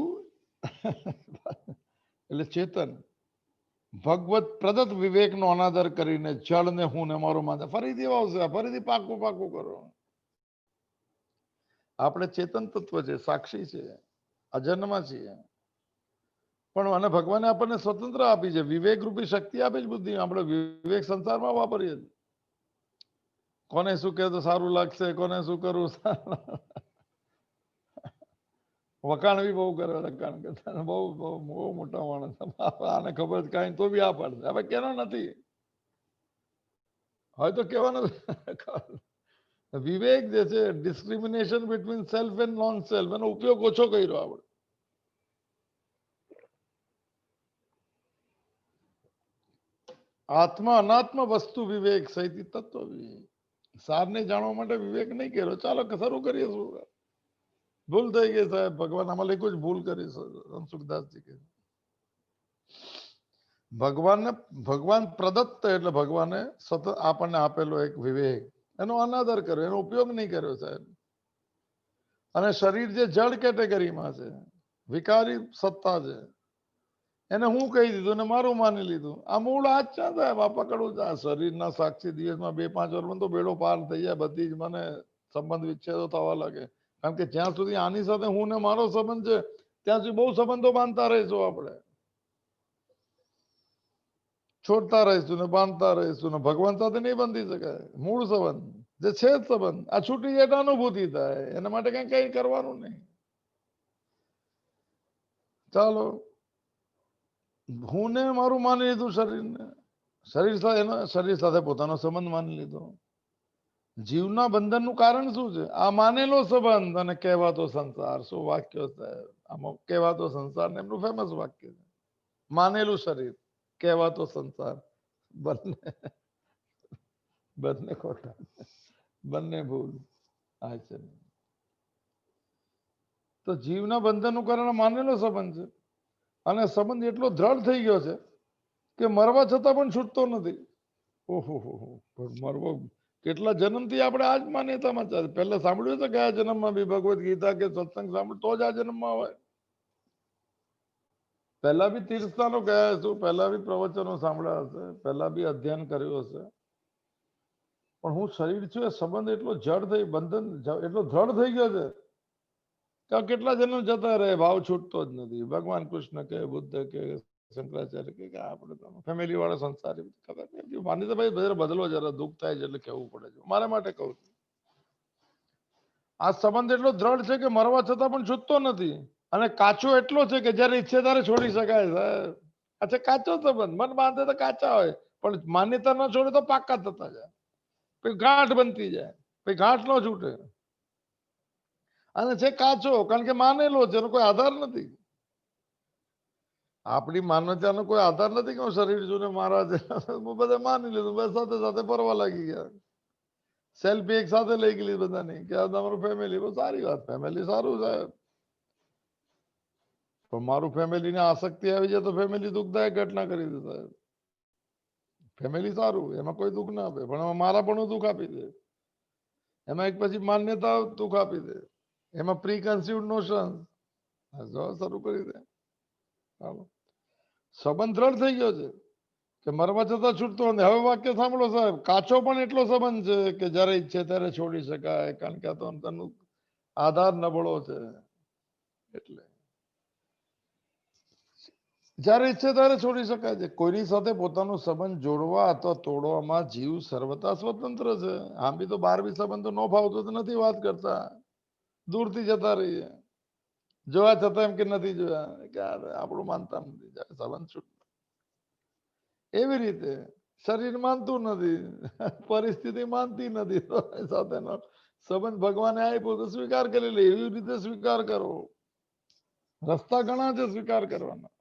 એટલે ચેતન ભગવત પ્રદત્ત વિવેકનો અનાદર કરીને જળને હું ને મારું માને ફરીથી આવશે, ફરીથી પાકું પાકું કરો. આપણે ચેતન તત્વ છે, સાક્ષી છે, અજન્મા છીએ, પણ અને ભગવાને આપણને સ્વતંત્ર આપી છે, વિવેક રૂપી શક્તિ આપી છે બુદ્ધિ. આપણે વિવેક સંસારમાં વાપરીએ. કોને શું કહે તો સારું લાગશે, કોને શું કરવું, વખાણ બી બહુ કરે, વખાણ કરતા બહુ બહુ બહુ મોટા માણસ, આને ખબર જ કાંઈ તો બી આ પાડશે. હવે કેનો નથી, હવે તો કહેવાનું વિવેક જે છે, discrimination between self and non self, એનો ઉપયોગ ઓછો કર્યો આપણે. આત્મા અનાત્મ વસ્તુ વિવેક સહિત તત્વ વિવેક. સારને જાણવા માટે વિવેક નહીં કર્યો. ચાલો શરૂ કરીએ. શું ભૂલ થઈ ગઈ સાહેબ, ભગવાન આમાં લખ્યું જ ભૂલ કરી. સુખદાસજી કે ભગવાન પ્રદત્ત એટલે ભગવાને સતત આપણને આપેલો એક વિવેક, એનો અનાદર કર્યો, એનો ઉપયોગ નહીં કર્યો સાહેબ. અને શરીર જે જડ કેટેગરીમાં છે, વિકારી સત્તા છે, એને હું કહી દીધું ને મારું માની લીધું. આ મૂળ આ જ છે સાહેબ. આ પકડવું છે. આ શરીરના સાક્ષી દિવસમાં 2-5 વર્ષમાં તો બેડો પાર થઈ જાય. બધી જ મને સંબંધ વિચ્છેદો થવા લાગે. કારણ કે જ્યાં સુધી આની સાથે હું ને મારો સંબંધ છે, ત્યાં સુધી બહુ સંબંધો બાંધતા રહીશું આપણે, છોડતા રહીશું ને બાંધતા રહીશું ને ભગવાન સાથે નહીં બાંધી શકાય. મૂળ સંબંધ જે છે જ સંબંધ, આ છૂટી જાય અનુભૂતિ થાય. એના માટે કઈ કરવાનું નહીં. ચાલો, હું ને મારું માની લીધું, શરીરને શરીર સાથે પોતાનો સંબંધ માની લીધો. જીવના બંધનનું કારણ શું છે? આ માનેલો સંબંધ અને કહેવાતો સંસાર. શું વાક્ય સાહેબ! આમાં કહેવાતો સંસાર ને એમનું ફેમસ વાક્ય છે. માનેલું શરીર, કહેવાતો સંસાર, બંને ખોટા, બંને ભૂલ. આ છે તો જીવના બંધનનું કારણ માનેલો સંબંધ છે. અને સંબંધ એટલો દ્રઢ થઈ ગયો છે કે મરવા છતાં પણ છૂટતો નથી. ઓહો, મરવો કેટલા જન્મથી આપણે આ જ માન્યતામાં ચાલે. પહેલા સાંભળ્યું છે ગયા જન્મમાં બી ભગવદ્ ગીતા કે સત્સંગ સાંભળ તો જ આ જન્મમાં હોય. પહેલા બી તીર્થસ્થાનો ગયા હશું, પહેલા બી પ્રવચનો સાંભળ્યા હશે, પહેલા બી અધ્યયન કર્યું હશે. પણ હું શરીર છું એ સંબંધ એટલો જડ થઈ, બંધન એટલો દ્રઢ થઈ ગયો છે કે કેટલા જન્મ જતા રહે, ભાવ છૂટતો જ નથી. ભગવાન કૃષ્ણ કે, બુદ્ધ કે, શંકરાચાર્ય કે આપણે ફેમિલી વાળા સંસારી ખબર માની તો ભાઈ બદલો, જરા દુઃખ થાય છે એટલે કહેવું પડે છે. મારા માટે કહું છું, આ સંબંધ એટલો દ્રઢ છે કે મરવા છતાં પણ છૂટતો નથી. અને કાચો એટલો છે કે જયારે ઈચ્છે ત્યારે છોડી શકાય સાહેબ. અચ્છા, કાચો સંબંધ મન બાંધે તો કાચા હોય, પણ માન્યતા ન છોડે તો પાકા થતા જાય, પછી ગાંઠ બનતી જાય, પછી ગાંઠ ન છૂટે. અને છે કાચો કારણ કે માનેલો છે, એનો કોઈ આધાર નથી. આપણી માન્યતાનો કોઈ આધાર નથી કે હું શરીર છું ને મારા છે. બધા માની લીધું, બસ સાથે સાથે ફરવા લાગી ગયા. સેલ્ફી એક સાથે લઈ ગયેલી બધાની કે આ તમારું ફેમિલી. બહુ સારી વાત, ફેમિલી સારું સાહેબ. પણ મારું ફેમિલીને આસક્તિ આવી જાય તો ફેમિલી દુઃખદાયક ઘટના કરી દે સાહેબ. ફેમિલી સારું, એમાં કોઈ દુઃખ ના આપે, પણ મારા પણ દુઃખ આપી દે. એમાં એક પછી માન્યતા દુઃખ આપી દે, એમાં પ્રી કન્સીવ્ડ નોશન શરૂ કરી દે. સંબંધ દ્રઢ થઈ ગયો છે કે મરવા છતાં છૂટતો નથી. હવે વાક્ય સાંભળો સાહેબ, કાચો પણ એટલો સંબંધ છે કે જયારે ઈચ્છે ત્યારે છોડી શકાય, કારણ કે આ તો તેનું આધાર નબળો છે. એટલે જયારે ઈચ્છે ત્યારે છોડી શકાય છે. કોઈની સાથે પોતાનો સંબંધ જોડવા અથવા તોડવામાં જીવ સર્વતા સ્વતંત્ર છે. આમ બી તો 12મી સંબંધો ન ફાવતો તો નથી વાત કરતા, દૂરથી જતા રહીએ. જોયા છતાં એમ કે નથી જોયા, કે આપણું માનતા નથી, સંબંધ છૂટ. એવી રીતે શરીર માનતું નથી, પરિસ્થિતિ માનતી નથી, સાથેનો સંબંધ ભગવાને આપ્યો તો સ્વીકાર કરી લે. એવી રીતે સ્વીકાર કરો. રસ્તા ઘણા છે સ્વીકાર કરવાના.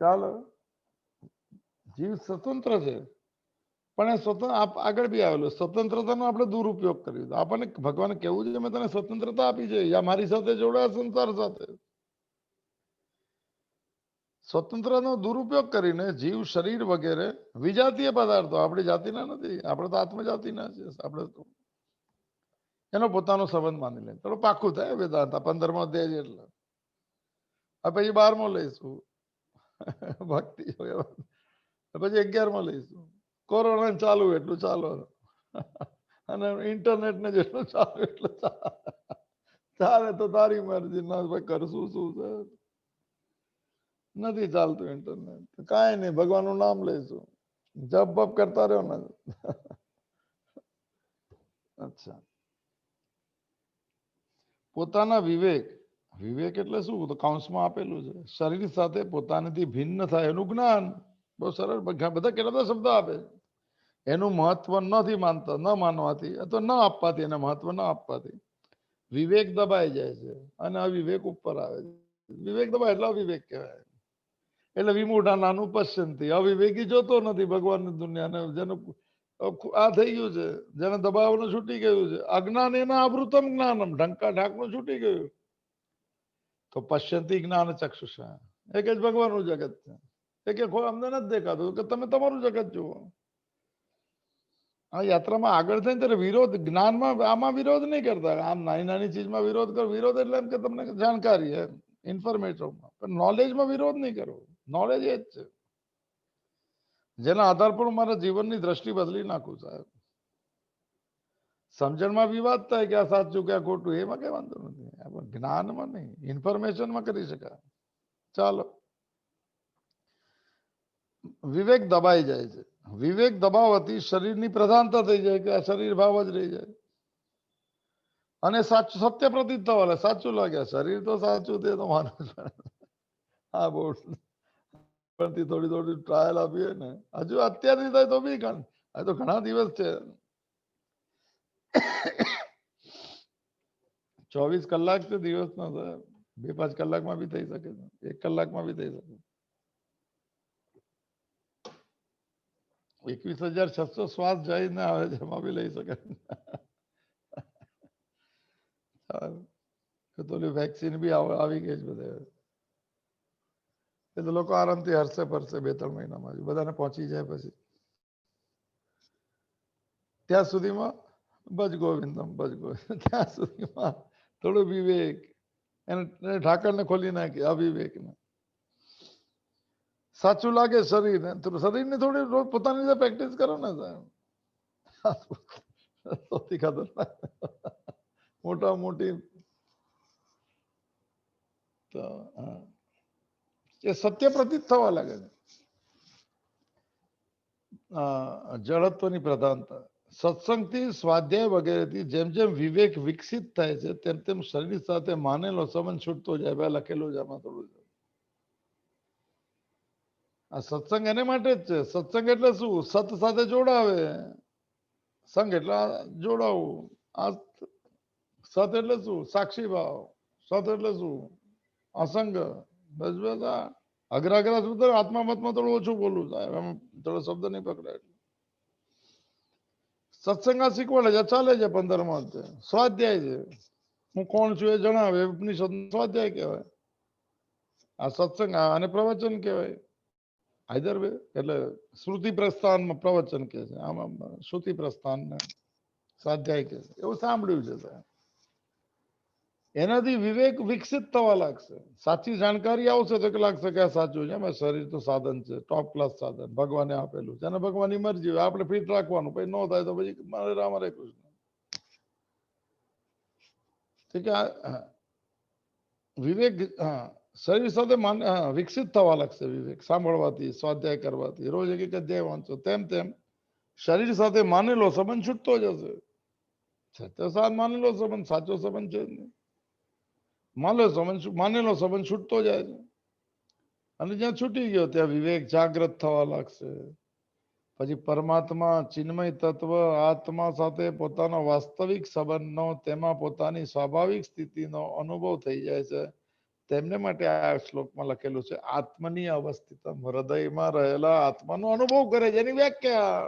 ચાલો, જીવ સ્વતંત્ર છે, પણ એ સ્વતંત્ર આગળ બી આવેલું સ્વતંત્રતાનો આપણે દુરુપયોગ કરી દીધો. આપણને ભગવાને કેવું છે મેં તને સ્વતંત્રતા આપી છે, યા મારી સાથે જોડાયા સંસાર સાથે. સ્વતંત્રનો દુરુપયોગ કરીને જીવ શરીર વગેરે વિજાતીય પદાર્થો, આપણી જાતિના નથી, આપણે તો આત્મજાતિના છે. આપણે તો એનો પોતાનો સંબંધ માની લે. થોડું પાકું થાય વેદાંતા 15મો અધ્યાય એટલે. પછી 12મો લઈશું ભક્તિ, પછી 11મો લઈશું કોરોના ચાલુ એટલું ચાલો, અને ઇન્ટરનેટ ને જેટલું ચાલુ એટલું ચાલે તો તારી મરજી. ના ભાઈ કરશું શું છે, નથી ચાલતું ઇન્ટરનેટ, કાંઈ નહીં, ભગવાનનું નામ લઈશું, જપ બપ કરતા રહ્યો ને. અચ્છા, પોતાના વિવેક, વિવેક એટલે શું? તો કૌંસમાં આપેલું છે, શરીર સાથે પોતાનાથી ભિન્ન થાય એનું જ્ઞાન. બહુ સરળ, બધા કેટલા બધા શબ્દ આપે છે. એનું મહત્વ નથી માનતા, ન માનવાથી અથવા ન આપવાથી, એને મહત્વ ન આપવાથી વિવેક દબાઈ જાય છે અને અવિવેક ઉપર આવે છે. વિવેક દબાય એટલે અવિવેક કહેવાય. એટલે વિમૂઢા નાનું પશ્ચંતી, અવિવેકી જોતો નથી ભગવાનની દુનિયાને. જેનું આ થઈ ગયું છે, જેને દબાવવાનું છૂટી ગયું છે, અજ્ઞાન એના આવૃતમ જ્ઞાનમ, ઢંકા ઢાકનું છૂટી ગયું, તો પશ્ચંતી જ્ઞાન ચક્ષુષા, એ કે ભગવાનનું જગત છે. એ કે અમને નથી દેખાતું, કે તમે તમારું જગત જુઓ. આ યાત્રામાં આગળ થઈને ત્યારે વિરોધ, જ્ઞાનમાં આમાં વિરોધ નહીં કરતા. આમ નાની નાની ચીજમાં વિરોધ કરો. વિરોધ એટલે એમ કે તમને જાણકારી એમ, ઇન્ફોર્મેશનમાં, પણ નોલેજમાં વિરોધ નહીં કરવો. નોલેજ એ જ છે જેના આધાર પર મારા જીવનની દ્રષ્ટિ બદલી નાખું. સાહેબ, સમજણમાં વિવાદ થાય કે આ સાચું કે આ ખોટું, એમાં કઈ વાંધો નથી, જ્ઞાનમાં નહીં, ઇન્ફોર્મેશનમાં કરી શકાય. ચાલો, વિવેક દબાઈ જાય છે. વિવેક દબાવવાથી શરીરની પ્રધાનતા થઈ જાય, કે આ શરીર ભાવ જ રહી જાય અને સાચું સત્ય પ્રતીત થવા લાગે. સાચું લાગે, શરીર તો સાચું, તે તો માનવું. હા, બહુ થોડી થોડી ટ્રાયલ આપીએ ને, હજુ અત્યારથી થાય તો બી આ તો ઘણા દિવસ છે. 24 કલાક છે દિવસના, સાહેબ. 2-5 કલાકમાં બી થઈ શકે છે, 1 કલાકમાં બી થઈ શકે. 21,600 શ્વાસ જઈને આવે છે, એમાં બી લઈ શકે. તો વેક્સિન બી આવી ગઈ છે બધે. એ તો લોકો આરામથી હરશે ફરશે 2-3 મહિનામાં, બધાને પહોંચી જાય. પછી ત્યાં સુધીમાં ભજ ગોવિંદમ, ભજ ગોવિંદ. ત્યાં સુધીમાં થોડો વિવેક, એને ઢાંકણને ખોલી નાખી અવિવેકને. સાચું લાગે શરીર, શરીરની થોડી રોજ પોતાની રીતે પ્રેક્ટિસ કરો ને, સાહેબ. સૌથી ખતરનાક, મોટા મોટી તો એ સત્ય પ્રતીત થવા લાગે છે. જડત્વની પ્રધાનતા, સત્સંગથી, સ્વાધ્યાય વગેરેથી જેમ જેમ વિવેક વિકસિત થાય છે, તેમ તેમ શરીર સાથે માનેલો સંબંધ છૂટતો જાય. ભાઈ લખેલું છે આમાં થોડું. આ સત્સંગ એને માટે જ છે. સત્સંગ એટલે શું? સત સાથે જોડાવે. સંગ એટલે જોડાવું. આ સત એટલે શું? સાક્ષી ભાવ. સત એટલે શું? અસંગ. બસ બસ આ અઘરા શબ્દ આત્મા મતમાં થોડું ઓછું બોલું, સાહેબ. એમ થોડો શબ્દ નહીં પકડાય. સત્સંગ આ શીખવાડે છે, ચાલે છે 15માં અધ્યાય. સ્વાધ્યાય છે, હું કોણ છું એ જણાવે. ઉપનિષદ સ્વાધ્યાય કહેવાય. આ સત્સંગ અને પ્રવચન કહેવાય. આઈધર વે, એટલે શ્રુતિ પ્રસ્થાનમાં પ્રવચન કે છે, આમાં શ્રુતિ પ્રસ્થાન ને સ્વાધ્યાય કે છે, એવું સાંભળ્યું છે, સાહેબ. એનાથી વિવેક વિકસિત થવા લાગશે. સાચી જાણકારી આવશે તો કે લાગશે કે આ સાચું છે. એમાં શરીર તો સાધન છે, ટોપ ક્લાસ સાધન ભગવાને આપેલું છે, અને ભગવાનની મરજી હોય આપણે ફિટ રાખવાનું. પછી ન થાય તો પછી મારે રામ હરે કૃષ્ણ. ઠીક છે. વિવેક શરીર સાથે વિકસિત થવા લાગશે. વિવેક સાંભળવાથી, સ્વાધ્યાય કરવાથી, રોજ એક અધ્યાય વાંચો, તેમ તેમ શરીર સાથે માનેલો સંબંધ છૂટતો જશે. સત્ય સાથ માનેલો સંબંધ સાચો સંબંધ છે જ નહીં. માનેલો સંબંધ છૂટતો જાય છે, અને જ્યાં છૂટી ગયો ત્યાં વિવેક જાગ્રત થવા લાગશે. પછી પરમાત્મા, ચિન્મય તત્વ, આત્મા સાથે પોતાનો વાસ્તવિક સંબંધનો, તેમાં પોતાની સ્વાભાવિક સ્થિતિનો અનુભવ થઈ જાય છે. તેમને માટે આ શ્લોકમાં લખેલું છે, આત્મની અવસ્થિતમ, હૃદયમાં રહેલા આત્માનો અનુભવ કરે છે. એની વ્યાખ્યા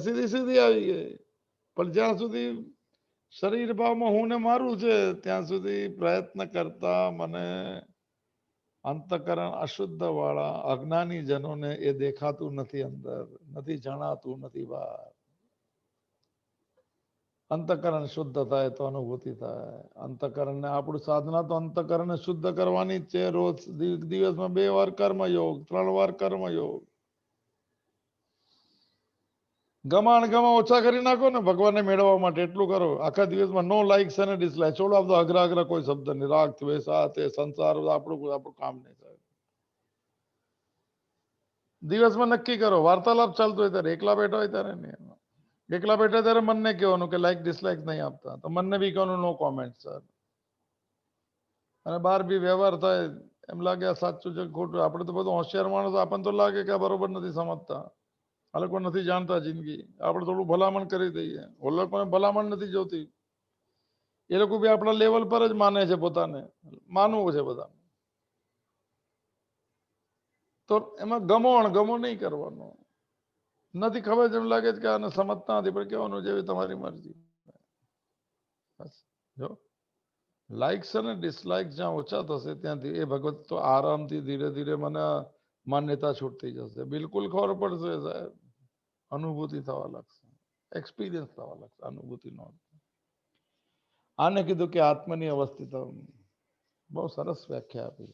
સીધી સીધી આવી ગઈ. પણ જ્યાં સુધી શરીર ભાવમાં હું ને મારું છે, ત્યાં સુધી પ્રયત્ન કરતા મને અંતકરણ અશુદ્ધ વાળા અજ્ઞાની જનોને એ દેખાતું નથી, અંદર નથી જણાતું, નથી બહાર. અંતકરણ શુદ્ધ થાય તો અનુભૂતિ થાય. અંતકરણને આપણું સાધના તો અંતકરણને શુદ્ધ કરવાની જ છે. રોજ દિવસમાં 2 વાર કર્મયોગ, 3 વાર કર્મયોગ. ગમાણ ઓછા કરી નાખો ને ભગવાનને મેળવવા માટે. એટલું કરો આખા દિવસમાં. નો લાઈક્સ અને ડિસલાઈક. છોડો આપતો અઘરા કોઈ શબ્દ નહીં. રાગ દ્વેષ આ તે સંસાર આપણું કામ નહીં થાય. દિવસમાં નક્કી કરો, વાર્તાલાપ ચાલતો હોય ત્યારે, એકલા બેઠા હોય ત્યારે નહીં. એકલા બેઠા ત્યારે મનને કહેવાનું કે લાઈક ડિસલાઈક નહીં આપતા, તો મનને બી કહેવાનું નો કોમેન્ટ સર. અને બહાર બી વ્યવહાર થાય એમ લાગે આ સાચું છે ખોટું, આપણે તો બધું હોશિયાર માણસ, આપણને તો લાગે કે આ બરોબર નથી સમજતા, આ લોકો નથી જાણતા જિંદગી, આપણે થોડું ભલામણ કરી દઈએ. ઓ લોકોને ભલામણ નથી જોતી, એ લોકો બી આપણા લેવલ પર જ માને છે, પોતાને માનવું છે બધાને. તો એમાં ગમો અણગમો નહીં કરવાનો. નથી ખબર જેમ લાગે છે કે આને સમજતા નથી, પણ કહેવાનું જેવી તમારી મરજી. જો લાઇક્સ અને ડિસલાઇક્સ જ્યાં ઓછા થશે ત્યાંથી એ ભગવત તો આરામથી ધીરે ધીરે મને માન્યતા છૂટતી જશે. બિલકુલ ખબર પડશે સાહેબ, અનુભૂતિ થવા લાગશે, એક્સપિરિયન્સ થવા લાગશે, અનુભૂતિ નો. આને કીધું કે આત્મની અવસ્થિત. બહુ સરસ વ્યાખ્યા આપી.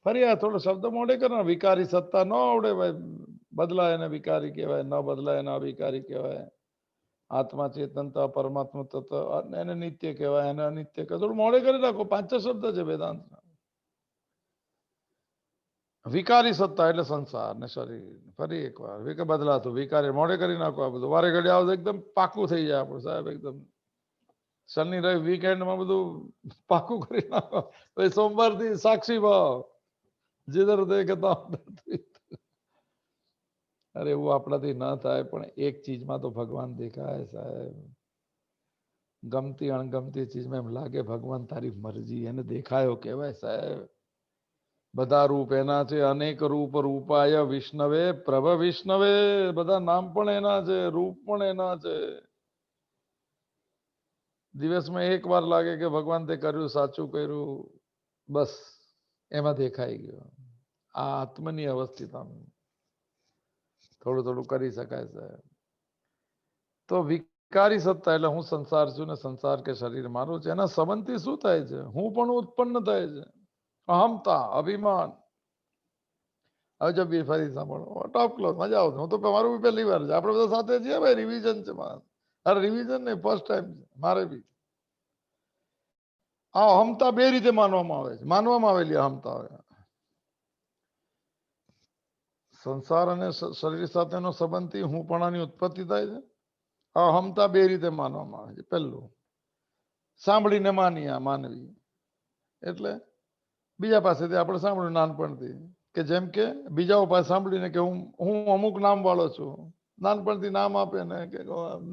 ફરી આ થોડો શબ્દ મોડે કરો. વિકારી સત્તા ન આવડે ભાઈ, બદલાય એને વિકારી કહેવાય, ન બદલાય એને અવિકારી કહેવાય. આત્મા ચેતનતા પરમાત્મા તત્વ એને નિત્ય કહેવાય, એને અનિત્ય કહેવાય. થોડું મોડે કરી નાખો. 5 શબ્દ છે વેદાંત. વિકારી સત્તા એટલે સંસાર ને શરીર. ફરી એકવાર બદલાતું વિકારી મોડે કરી નાખો. આ બધું વારે ઘડી આવે એકદમ પાકું થઈ જાય આપણું સાહેબ. એકદમ શનિ રવિ વીકેન્ડમાં બધું પાકું કરી નાખો. સોમવારથી સાક્ષી ભાવ, જીધર દેખતા. અરે એવું આપણાથી ના થાય, પણ એક ચીજમાં તો ભગવાન દેખાય સાહેબ. ગમતી અણગમતી ચીજમાં એમ લાગે ભગવાન તારી મરજી, એને દેખાયો કહેવાય સાહેબ. બધા રૂપ એના છે, અનેક રૂપ રૂપાય વિષ્ણવે પ્રભ વિષ્ણવે. બધા નામ પણ એના છે, રૂપ પણ એના છે. દિવસમાં એક વાર લાગે કે ભગવાન તે કર્યું સાચું કર્યું, બસ એમાં દેખાઈ ગયો. આ આત્મની અવસ્થિતા થોડું થોડું કરી શકાય સાહેબ. તો વિકારી સત્તા એટલે હું સંસાર છું ને સંસાર કે શરીર મારું છે. એના સંબંધથી શું થાય છે? હું પણ ઉત્પન્ન થાય છે. અહમતા, અભિમાન. હવે જો બી ફરી સાંભળો, ટોપ ક્લાસ મજા આવશે. હું તો મારું બી પહેલી વાર છે, આપણે બધા સાથે છીએ ભાઈ. રિવિઝન છે મારે. અરે રિવિઝન નહીં, ફર્સ્ટ ટાઈમ છે મારે બી. આ અહમતા બે રીતે માનવામાં આવે છે, માનવામાં આવેલી અહમતા. સંસાર અને શરીર સાથેનો સંબંધથી હું પણાની ઉત્પત્તિ થાય છે. અહમતા બે રીતે માનવામાં આવે છે. પહેલું, સાંભળીને માનવી, એટલે બીજા પાસેથી આપણે સાંભળ્યું નાનપણથી, કે જેમ કે બીજાઓ પાસે સાંભળીને કે હું અમુક નામ વાળો છું. નાનપણથી નામ આપે ને કે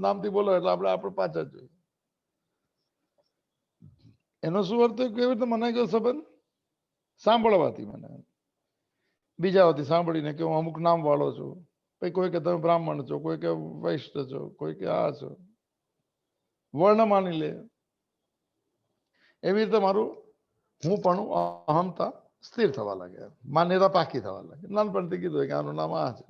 નામથી બોલો એટલે આપણે પાછા જોઈએ. એનો શું અર્થ? કેવી રીતે મનાઈ ગયો સંબંધ? સાંભળવાથી મને. બીજાઓથી સાંભળીને કે હું અમુક નામ વાળો છું. પછી કોઈ કે તમે બ્રાહ્મણ છો, કોઈ કે વૈશ્ય છો, કોઈ કે આ છો, વર્ણ માની લે. એવી રીતે મારું હું પણ અહમતા સ્થિર થવા લાગે, માન્યતા પાકી થવા લાગે. નાનપણથી કીધું કે આનું નામ આ છે,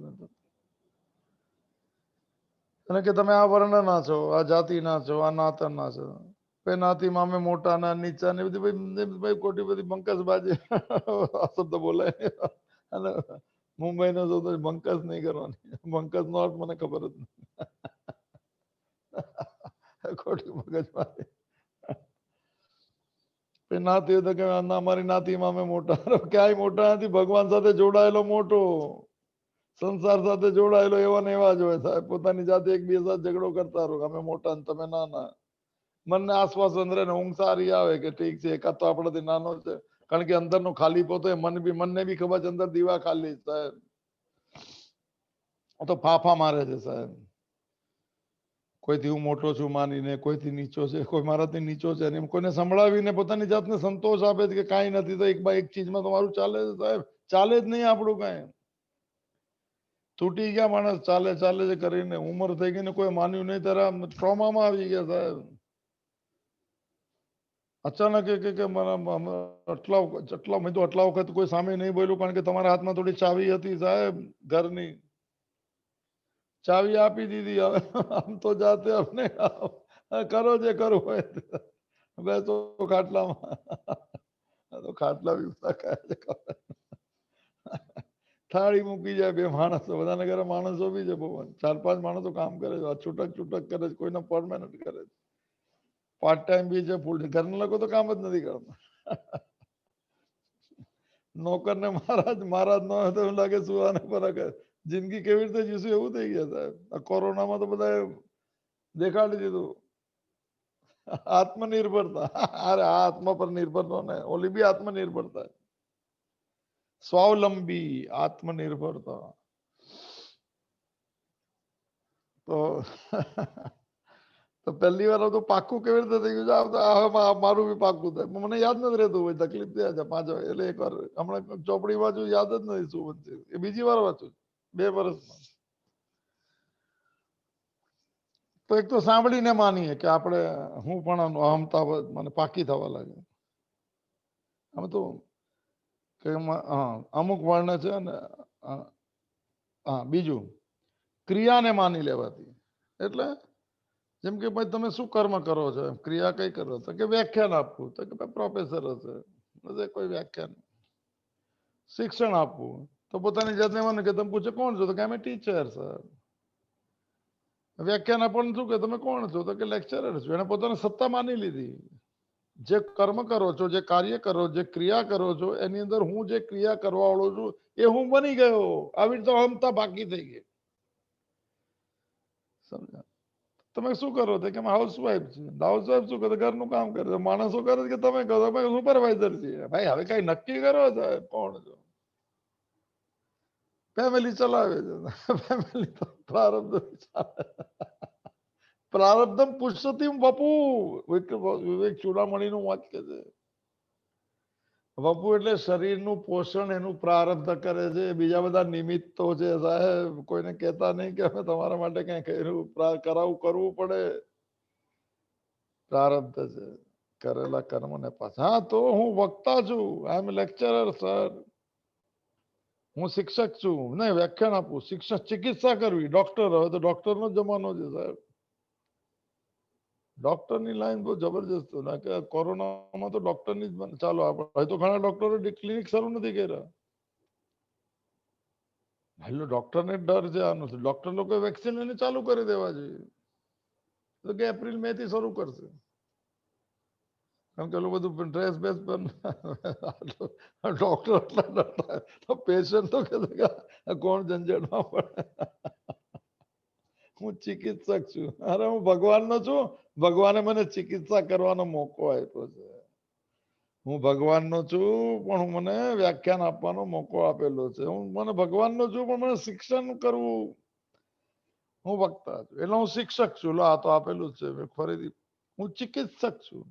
અને કે તમે આ વર્ણના છો, આ જાતિના છો, આ નાતના છો. નાતીમાં અમે મોટા ના નીચા ને બધી ખોટી બધી બંકસબાજી શબ્દ બોલાય. અને મુંબઈ નો તો બંકસ નહીં કરવાની. બંકસ નો અર્થ મને ખબર જ નહીં. ખોટી મગજમારી. નાતી તો કે અમારી નાતીમાં અમે મોટા. ક્યાંય મોટા નથી. ભગવાન સાથે જોડાયેલો મોટો, સંસાર સાથે જોડાયેલો એવા ને એવા જ હોય સાહેબ. પોતાની જાતે એકબીજા સાથે ઝઘડો કરતા રહો, અમે મોટા ને તમે નાના. મનને આશ્વાસન રહે ને ઊંઘ સારી આવે કે ઠીક છે, એકાદ તો આપણાથી નાનો છે. કારણ કે અંદરનો ખાલી પોતો મનને બી ખબર છે અંદર દીવા ખાલી સાહેબ. તો ફાફા મારે છે સાહેબ. કોઈથી હું મોટો છું માનીને, કોઈથી નીચો છે, કોઈ મારાથી નીચો છે, એમ કોઈને સંભળાવીને પોતાની જાતને સંતોષ આપે છે કે કાંઈ નથી, તો એક ચીજમાં તમારું ચાલે છે સાહેબ. ચાલે જ નહીં આપણું કાંઈ. તૂટી ગયા માણસ ચાલે ચાલે છે કરીને, ઉંમર થઈ ગઈ ને કોઈ માન્યું નહીં, ત્યારે ટ્રોમામાં આવી ગયા સાહેબ. અચાનક આટલા વખત કોઈ સામે નહીં બોલ્યું, કારણ કે તમારા હાથમાં થોડી ચાવી હતી સાહેબ ઘરની. ચાવી આપી દીધી. હવે આમ તો જાતે અમને કરો જે કરવું હોય. બેસો ખાટલામાં. તો ખાટલા બી થાળી મૂકી જાય બે માણસો. બધાને ઘરે માણસો બી છે બહુ. 4-5 માણસો કામ કરે છે. છૂટક કરે છે, કોઈને પરમાનન્ટ કરે છે, પાર્ટ ટાઈમ બી છે, ફૂલ. ઘરના લોકો તો કામ જ નથી કરતા. નોકર ને મહારાજ ન હોય તો એવું લાગે સુવાને પર જિંદગી કેવી રીતે જીવશું એવું થઈ ગયા સાહેબ. આ કોરોનામાં તો બધા દેખાડી દીધું આત્મનિર્ભરતા. અરે આ આત્મા પર નિર્ભર નો ને, ઓલી બી આત્મનિર્ભરતા, સ્વાવલંબી આત્મનિર્ભરતા. તો તો પહેલી વાર તો પાક્કું કેવી રીતે થઈ ગયું છે? મારું બી પાક્કું થાય. મને યાદ નથી રહેતું હોય, તકલીફ થયા છે 5 વાર. એટલે એક વાર હમણાં ચોપડી વાંચું, યાદ જ નથી શું વચ્ચે. એ બીજી વાર વાંચું 2 વર્ષમાં. તો એક તો સાંભળીને માનીએ કે આપણે હું પણ અહમતા મને પાકી થવા લાગે. આમ તો કે અમુક વર્ણ છે ને. હા, બીજું ક્રિયાને માની લેવાથી. એટલે જેમ કે ભાઈ તમે શું કર્મ કરો છો, ક્રિયા કઈ કરો તો કે વ્યાખ્યાન આપવું, તો કે ભાઈ પ્રોફેસર હશે, કોઈ વ્યાખ્યાન. શિક્ષણ આપવું તો પોતાની જાતને માને કે તમે પૂછે કોણ છો, તો કે અમે ટીચર સર. વ્યાખ્યાન આપવાનું શું કે તમે કોણ છો, તો કે લેક્ચરર છો. એને પોતાની સત્તા માની લીધી. જે કર્મ કરો છો, જે કાર્ય કરો, જે ક્રિયા કરો છો, એની અંદર હું જે ક્રિયા કરવા વાળો છું એ હું બની ગયો. આવી તો અહમતા બાકી થઈ ગઈ. સમજા? તમે શું કરો તો કે હાઉસવાઈફ છે. હાઉસવાઈફ શું કરે, ઘરનું કામ કરે. માણસો કરે કે તમે કરો, તમે સુપરવાઇઝર છીએ. ભાઈ હવે કઈ નક્કી કરો સાહેબ કોણ છો. ફેમિલી ચલાવે છે. ફેમિલી તો પ્રારબ્ધ પ્રારબ્ધમ પુષ્યતિમ વપુ. વિવેક ચૂડામણીનું વાક્ય છે. વપુ એટલે શરીરનું પોષણ એનું પ્રારબ્ધ કરે છે. બીજા બધા નિમિત્તો છે સાહેબ. કોઈને કહેતા નહીં કે અમે તમારા માટે કઈ કર્યું, કરવું પડે. પ્રારબ્ધ છે કરેલા કર્મને પાછા. હા, તો હું વક્તા છું. આઈ એમ લેક્ચરર સર. હું શિક્ષક છું. નહીં, વ્યાખ્યાન આપું. શિક્ષક ચિકિત્સા કરવી, ડોક્ટર. હવે તો ડોક્ટર નો જમાનો છે સાહેબ. ડોક્ટરની લાઈન બહુ જબરજસ્ત. કે કોરોનામાં તો ડોક્ટરની જ ચાલો. આપણે તો ઘણા ડોક્ટરો ક્લિનિક શરૂ નથી કર્યા. ભાઈ ડોક્ટરને ડર છે આનો. ડોક્ટર લોકો વેક્સિન લઈને ચાલુ કરી દેવા જોઈએ. તો કે એપ્રિલ મે થી શરૂ કરશે. કેમ કે બધું ડ્રેસ બેસ પર ડોક્ટર એટલા ડરતા તો પેશન્ટ તો કે કોણ ઝંઝટમાં પડે. હું ચિકિત્સક છું. અરે હું ભગવાનનો છું. ભગવાને મને ચિકિત્સા કરવાનો મોકો આપ્યો છે. હું ભગવાનનો છું, પણ મને વ્યાખ્યાન આપવાનો મોકો આપેલો છે. હું મને ભગવાનનો છું, પણ મને શિક્ષણ કરવું. હું વક્તા છું એટલે હું શિક્ષક છું. લો આ તો આપેલું જ છે. ફરીથી હું ચિકિત્સક છું.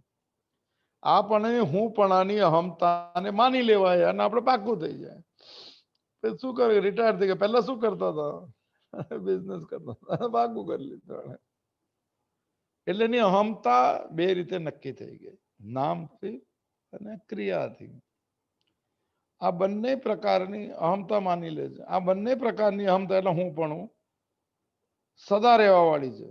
આ પણ હું પણાની અહમતાને માની લેવાય અને આપણે પાકું થઈ જાય. શું કરે, રિટાયર થઈ ગયા. પહેલા શું કરતા હતા? બિઝનેસ કરતા હતા. પાકું કરી લીધું. એટલે એની અહમતા 2 રીતે નક્કી થઈ ગઈ, નામથી અને ક્રિયાથી. આ બંને પ્રકારની અહમતા માની લે છે. આ બંને પ્રકારની અહમતા એટલે હું પણ સદા રહેવા વાળી છે.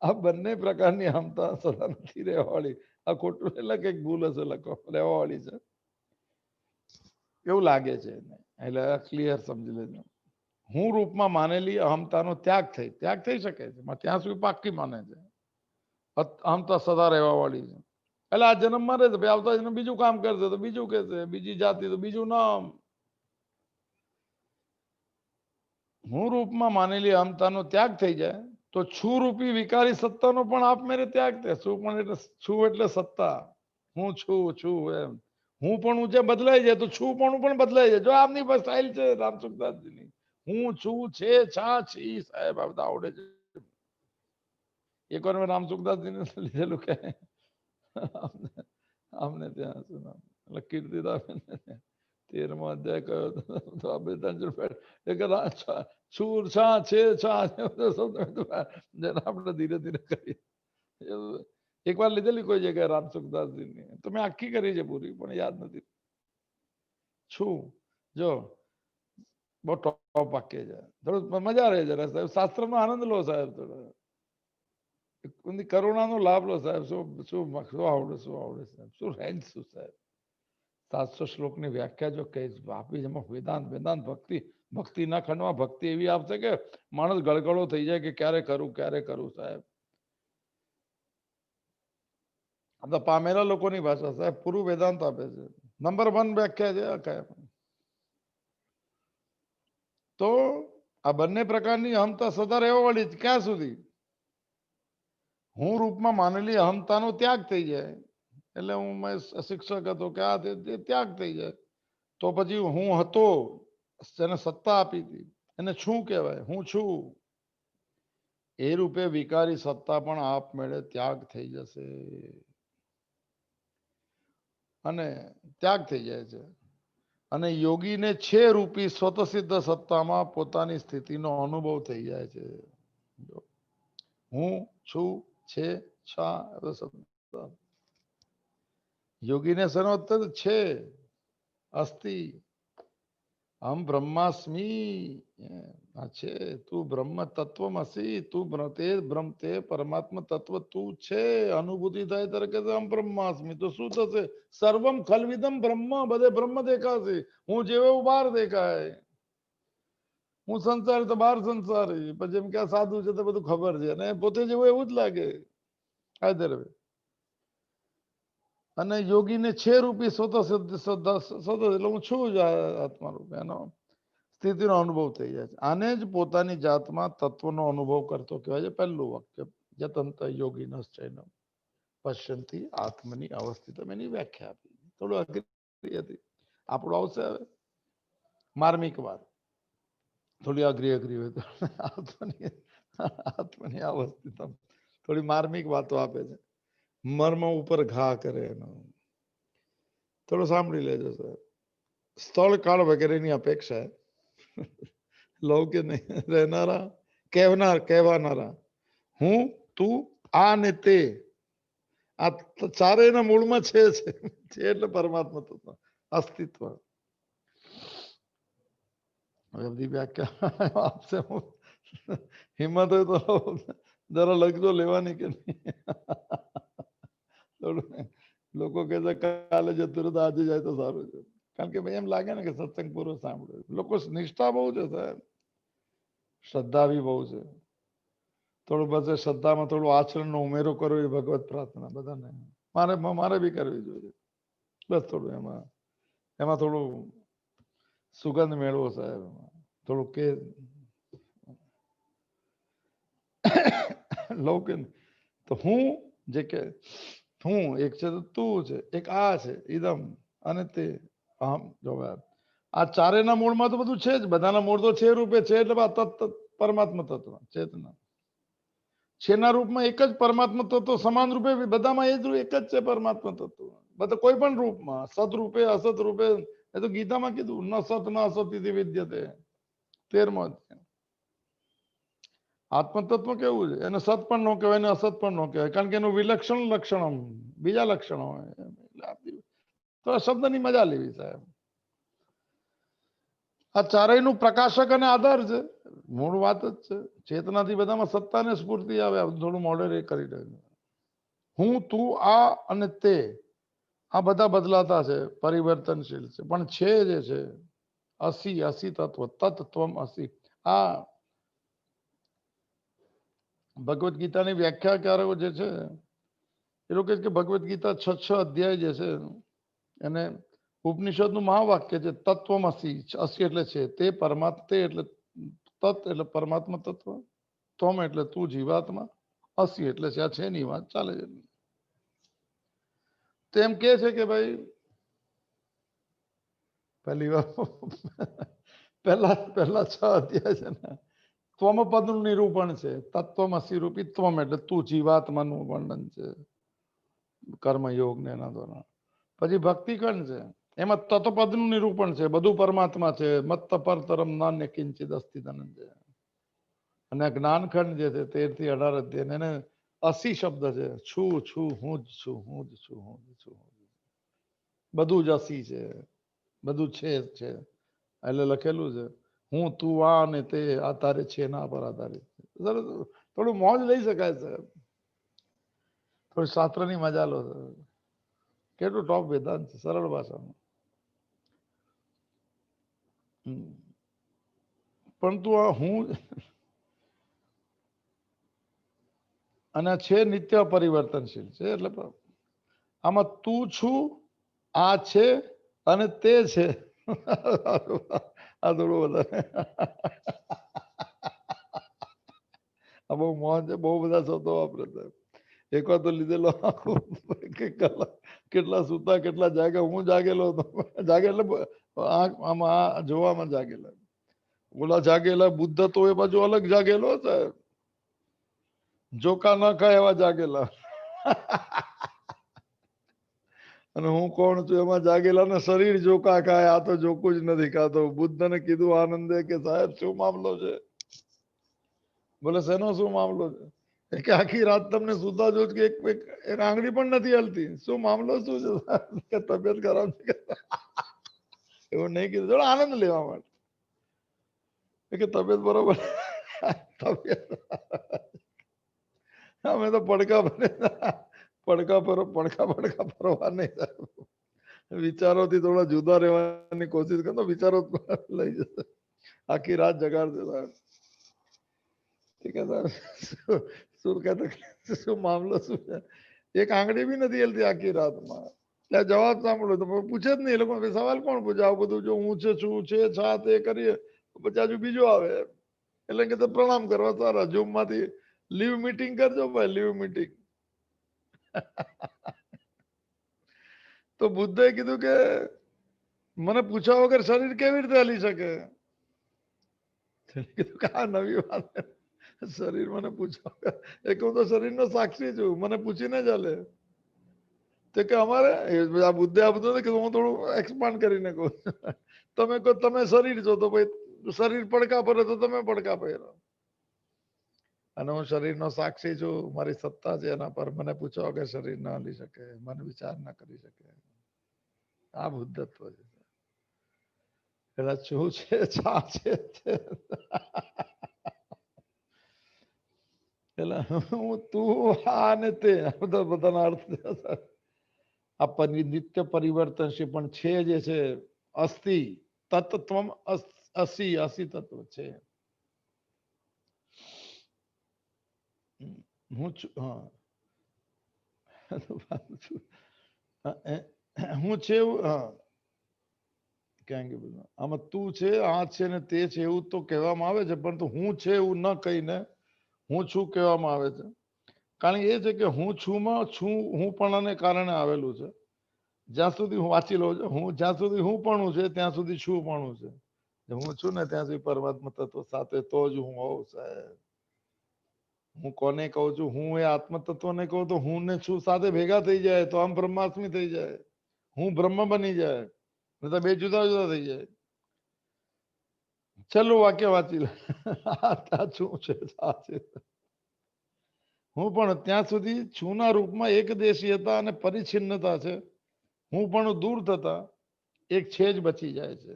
આ બંને પ્રકારની અહમતા સદા નથી રહેવા વાળી. આ ખોટું એટલે કઈક ભૂલ હશે લખો. રહેવા વાળી છે એવું લાગે છે. એટલે ક્લિયર સમજી લેજો. હું રૂપમાં માનેલી અહમતાનો ત્યાગ થઈ શકે છે. ત્યાં સુધી પાક્કી માને છે. અહમતા સદા રહેવા વાળી છે. એટલે આ જન્મમાં રહે છે, આવતા જન્મ બીજું કામ કરશે તો બીજું કહેશે, બીજી જાતિ તો બીજું નામ. હું રૂપમાં માનેલી અહમતાનો ત્યાગ થઈ જાય તો છું રૂપી વિકારી સત્તાનો પણ આપમેળે ત્યાગ થાય. શું પણ એટલે છું એટલે સત્તા. હું છું એમ. હું પણ જે બદલાઈ જાય તો છું પણ બદલાઈ જાય. જો આમની પર સ્ટાઇલ છે રામસુખદાસજીની. હું છું છે છા છી સાહેબ આ બધા આવડે છે. એક વાર મેં રામસુખદાસજીને લીધેલું કે આમને ત્યાં એટલે કીર્તિદાબેન 13મો અધ્યાય કયો તો આ બે ત્રણ છૂર છા છે છા આપણે ધીરે ધીરે કરીએ. એક વાર લીધેલી કોઈ જગ્યાએ રામસુખદાસજીની, તો મેં આખી કરી છે પૂરી, પણ યાદ નથી. છું જો બહુ ટોપ વાક્ય છે. થોડું મજા રહે છે. શાસ્ત્રનો આનંદ લો સાહેબ. થોડો કરુણાનો લાભ લો સાહેબ. શું આવડે સાહેબ. શું રેન્જ શું સાહેબ. 700 શ્લોકની વ્યાખ્યા જો કહીશ આપી એમાં વેદાંત ભક્તિના ખંડમાં ભક્તિ એવી આપશે કે માણસ ગળગળો થઈ જાય કે ક્યારે કરું સાહેબ. આ તો પામેલા લોકોની ભાષા. સાહેબ પૂરું વેદાંત આપે છે. નંબર 1 વ્યાખ્યા છે. તો આ બંને પ્રકારની અહમતા સદા રહેવા વાળી જ. ક્યાં સુધી? હું રૂપમાં માનેલી અહમતાનો ત્યાગ થઈ જાય, એટલે હું શિક્ષક હતો કે આ ત્યાગ થઈ જાય, તો પછી હું હતો એને સત્તા આપી હતી, એને છું કહેવાય. હું છું એ રૂપે વિકારી સત્તા પણ આપમેળે ત્યાગ થઈ જશે અને ત્યાગ થઈ જાય છે. અને યોગીને છે રૂપી સ્વતસિદ્ધ સત્તામાં પોતાની સ્થિતિનો અનુભવ થઈ જાય છે. હું છું, છે, છા, યોગીને શેનો છે? અસ્તિ. અહમ બ્રહ્માસ્મી છે. તું બ્રહ્મ તત્વમસી. તું તે બ્રહ્મ, તે પરમાત્મા તત્વ તું છે. અનુભૂતિ થાય ત્યારે કે અહમ બ્રહ્માસ્મી. તો શું થશે? સર્વમ ખલવિદમ બ્રહ્મ. બધે બ્રહ્મ દેખાશે. હું જેવો બહાર દેખાય. હું સંસારી તો બહાર સંસારી. પછી એમ કે સાધુ છે તો બધું ખબર છે, અને પોતે જેવું એવું જ લાગે. અને યોગીને છે રૂપી સ્વતઃ એટલે હું છું જ આત્મા રૂપે, એનો સ્થિતિનો અનુભવ થઈ જાય છે. આને જ પોતાની જાતમાં તત્વનો અનુભવ કરતો કહેવાય છે. પહેલું વાક્ય યતંત યોગીનશ્ચૈનમ પશ્યંતિ આત્મની અવસ્થિતમ, એની વ્યાખ્યા આપી. થોડું અઘરી હતી. આપણું આવશે હવે માર્મિક વાત, થોડી અઘરી હોય તો. આત્મની અવસ્થિતમ થોડી માર્મિક વાતો આપે છે, મર્મ ઉપર ઘા કરે એનો. થોડું સાંભળી લેજો સર. સ્થળ કાળ વગેરેની અપેક્ષા લૌકિક નહીં રહેનારા, કહેવાનારા હું, તું, આ ને તે, આ ચારેયના મૂળમાં છે એટલે પરમાત્મા તત્વ અસ્તિત્વ. બધી વ્યાખ્યા આપશે. હિંમત હોય તો જરા લખજો લેવાની કે નહીં. લોકો કે છે કાલે જતું રહે તો આજે જાય તો સારું છે. કારણ કે ભાઈ એમ લાગે ને કે સત્સંગ પૂરો સાંભળ્યો. લોકો નિષ્ઠા બહુ છે સાહેબ, શ્રદ્ધા બી બહુ છે. થોડું બસ શ્રદ્ધામાં થોડું આચરણનો ઉમેરો કરો એ ભગવત પ્રાર્થના બધાને. મારે બી કરવી જોઈએ. બસ થોડું એમાં થોડું સુગંધ મેળવો સાહેબ. થોડું કે લૌકિક તો હું જે કે હું એક છે તો તું છે, એક આ છે ઇદમ અને તે અહમ. જો આ ચારેયના મૂળમાં તો બધું છે જ. બધાના મૂળ તો છે રૂપે છે, એટલે પરમાત્મા તત્વ ચેતના છેના રૂપમાં એક જ પરમાત્મા તત્વ સમાન રૂપે બધામાં એક જ છે પરમાત્મા તત્વ. બધા કોઈ પણ રૂપમાં, સત રૂપે અસત રૂપે. એ તો ગીતામાં કીધું ન સત ન અસત ઇતિ વિદ્યતે 13મો અધ્યાય. આત્મતત્વ કેવું છે? એને સત પણ ન કહેવાય ને અસત પણ ન કહેવાય, કારણ કે એનું વિલક્ષણ લક્ષણ બીજા લક્ષણો હોય. તો આ શબ્દની મજા લેવી સાહેબ. આ ચારેયનું પ્રકાશક અને આધાર છે. મૂળ વાત જ છે. ચેતનાથી બધામાં સત્તા ને સ્ફૂર્તિ આવે. થોડું મોડેરેટ કરી દે. હું, તું, આ અને તે, આ બધા બદલાતા છે, પરિવર્તનશીલ છે. પણ છે જે છે અસી, અસી તત્વ, તત્વમ અસી. આ ભગવદ્ ગીતાની વ્યાખ્યાકારો જે છે એ લોકો કે ભગવદ્ ગીતા 6 અધ્યાય જે છે એને ઉપનિષદનું મહાવાક્ય છે તત્વમસી. અસી એટલે છે, તે પરમાત્મા, તે એટલે તત્ એટલે પરમાત્મા તત્વ, ત્વમ એટલે તું જીવાત્મા, અસી એટલે છે આ છે ની વાત ચાલે છે. તેમ કે છે કે ભાઈ પહેલી વાર પહેલા 6 અધ્યાય છે ને ત્વમ પદનું નિરૂપણ છે. તત્વમસી રૂપી ત્વમ એટલે તું જીવાત્માનું વર્ણન છે કર્મયોગ ને એના દ્વારા. પછી ભક્તિખંડ છે, એમાં તત્વપદનું નિરૂપણ છે. બધું પરમાત્મા છે. મત્ત પરતરમ નાન્ય કિંચિદ અસ્તિ ધનંજય. અને જ્ઞાનખંડ જે છે 13 થી 18 અધ્યાય, એને અસી શબ્દ છે. છું છું, હું જ છું, હું જ છું, હું જ છું. બધું જ અસી છે, બધું છે એટલે લખેલું છે. હું, તું, આ ને તે આ તારે છે ના પર આધારિત. થોડું મોજ લઈ શકાય સાહેબ. થોડી શાસ્ત્રની મજા લો. કેટલું ટોપ વેદાંત છે સરળ ભાષામાં. પરંતુ આ હું અને છે નિત્ય પરિવર્તનશીલ છે. એટલે આમાં તું છું, આ છે અને તે છે. આ થોડું વધારે આ બહુ મોહન છે, બહુ બધા શબ્દો વાપરે છે. એક વાર તો લીધેલો કે કેટલા સૂતા કેટલા જાગ્યા, હું જાગેલો હતો. જાગે એટલે આંખ આમાં જોવામાં જાગેલા. ઓલા જાગેલા બુદ્ધ તો એ બાજુ અલગ જાગેલો સાહેબ, જોકા ન ખાય એવા જાગેલા. અને હું કોણ છું એમાં જાગેલા ને શરીર જોકા ખાય, આ તો જોકું જ નથી ખાતો. બુદ્ધને કીધું આનંદે કે સાહેબ શું મામલો છે? બોલે શેનો શું મામલો છે? કે આખી રાત તમને સુતા જો કે એક આંગળી પણ નથી હલતી, શું મામલો શું છે? તબિયત ખરાબ છે. એવું નહીં કીધું, થોડો આનંદ લેવા માટે કે તબિયત બરોબર. તબિયત અમે તો પડકા ફરવા નહીં. વિચારોથી થોડા જુદા રહેવાની કોશિશ કરતો, વિચારો લઈ જશે. આખી રાત જગાડશે સાહેબ. ઠીક છે સાહેબ. શું કહેતો શું મામલો શું છે? એક આંગળી બી નથી હલતી આખી રાતમાં. એટલે જવાબ સાંભળો તો પૂછે જ નહીં. એ લોકો સવાલ કોણ પૂછે? આવું બધું જો હું છે શું છે છા તે કરીએ પછી હજુ બીજું આવે. એટલે કે પ્રણામ કરવા સારા, ઝૂમ માંથી લીવ મીટિંગ કરજો ભાઈ, લીવ મીટિંગ. તો બુદ્ધે કીધું કે મને પૂછ્યા વગર શરીર કેવી રીતે હલી શકે? કીધું કે આ નવી વાત, શરીર મને પૂછ્યા વગર, એક હું તો શરીરનો સાક્ષી છું, મને પૂછીને જ હલે. તો કે અમારે આ બુદ્ધે આ બધું કીધું, હું થોડું એક્સપાન્ડ કરીને કહું. તમે કહો તમે શરીર છો તો ભાઈ શરીર પડકા ભરે તો તમે પડકા પહેરો. અને હું શરીરનો સાક્ષી છું, મારી સત્તા છે એના પર. મને પૂછો કે શરીર ના હલી શકે, મને વિચાર ના કરી શકે. આ બુદ્ધત્વ છે. પેલા શું છે છા છે પેલા હું તું આ ને તે બધા બધાના અર્થ. આ નિત્ય પરિવર્તનશીલ પણ છે જે છે અસ્થિ તત્વ, અસી અસી તત્વ છે. હું છું, હા હું છે એવું, હા ક્યાં ગયું બધું? આમાં તું છે, આ છે ને તે છે એવું તો કહેવામાં આવે છે, પરંતુ હું છે એવું ન કહીને હું છું કહેવામાં આવે છે. કારણ એ છે કે હું છું માં છું હું પણ કારણે આવેલું છે. જ્યાં સુધી હું વાંચી લઉં છું, હું જ્યાં સુધી હું પણ છે ત્યાં સુધી છું પણ છે. હું છું ને ત્યાં સુધી પરમાત્મા તત્વ સાથે તો જ હું હોઉં સાહેબ. હું કોને કહું છું? હું એ આત્મ તત્વને કહું તો હું ને છું સાથે ભેગા થઈ જાય તો આમ બ્રહ્માસ્મી થઈ જાય. હું બ્રહ્મ બની જાય, નહીં તો બે જુદા જુદા થઈ જાય. છેલ્લું વાક્ય વાંચી લે. આ શું છે? હું પણ ત્યાં સુધી છુના રૂપમાં એકદેશીયતા અને પરિચ્છિન્નતા છે. હું પણ દૂર થતા એક છે જ બચી જાય છે.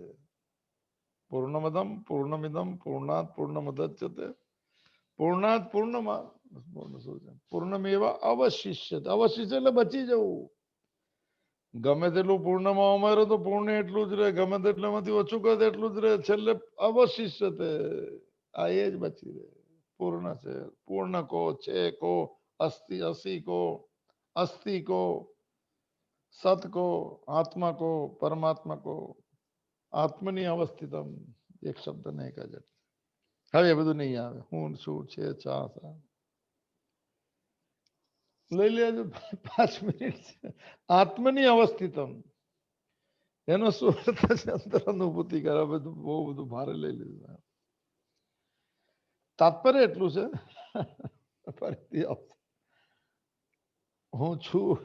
પૂર્ણમદમ પૂર્ણમિદમ પૂર્ણાત પૂર્ણમદચ્યતે પૂર્ણાત પૂર્ણમાં પૂર્ણમેવા અવશિષ્યતે. અવશિષ્ય એટલે બચી જવું. ગમે તેટલું પૂર્ણમાં ઉમેરો તો પૂર્ણ એટલું જ રહે, ગમે તેટલામાંથી ઓછું કરે એટલું જ રહે. છેલ્લે અવશિષ્યતે, આ એ જ બચી રહે. પૂર્ણ છે. પૂર્ણ કો, છે કો, અસ્થિ અસી કો, અસ્થિ કો, સત કો, આત્મા કો, પરમાત્મા કો, આત્મની અવસ્થિતમ. એક શબ્દ નહીં કહે. હવે એ બધું નહીં આવે. હું શું છે છા લઈ લેજો 5 મિનિટ. આત્મની અવસ્થિતમ એનો શું અર્થ છે? અંતર અનુભૂતિ કરે. બધું બહુ બધું ભારે લઈ લીધું. તાત્પર્ય એટલું છે, ફરીથી હું છું,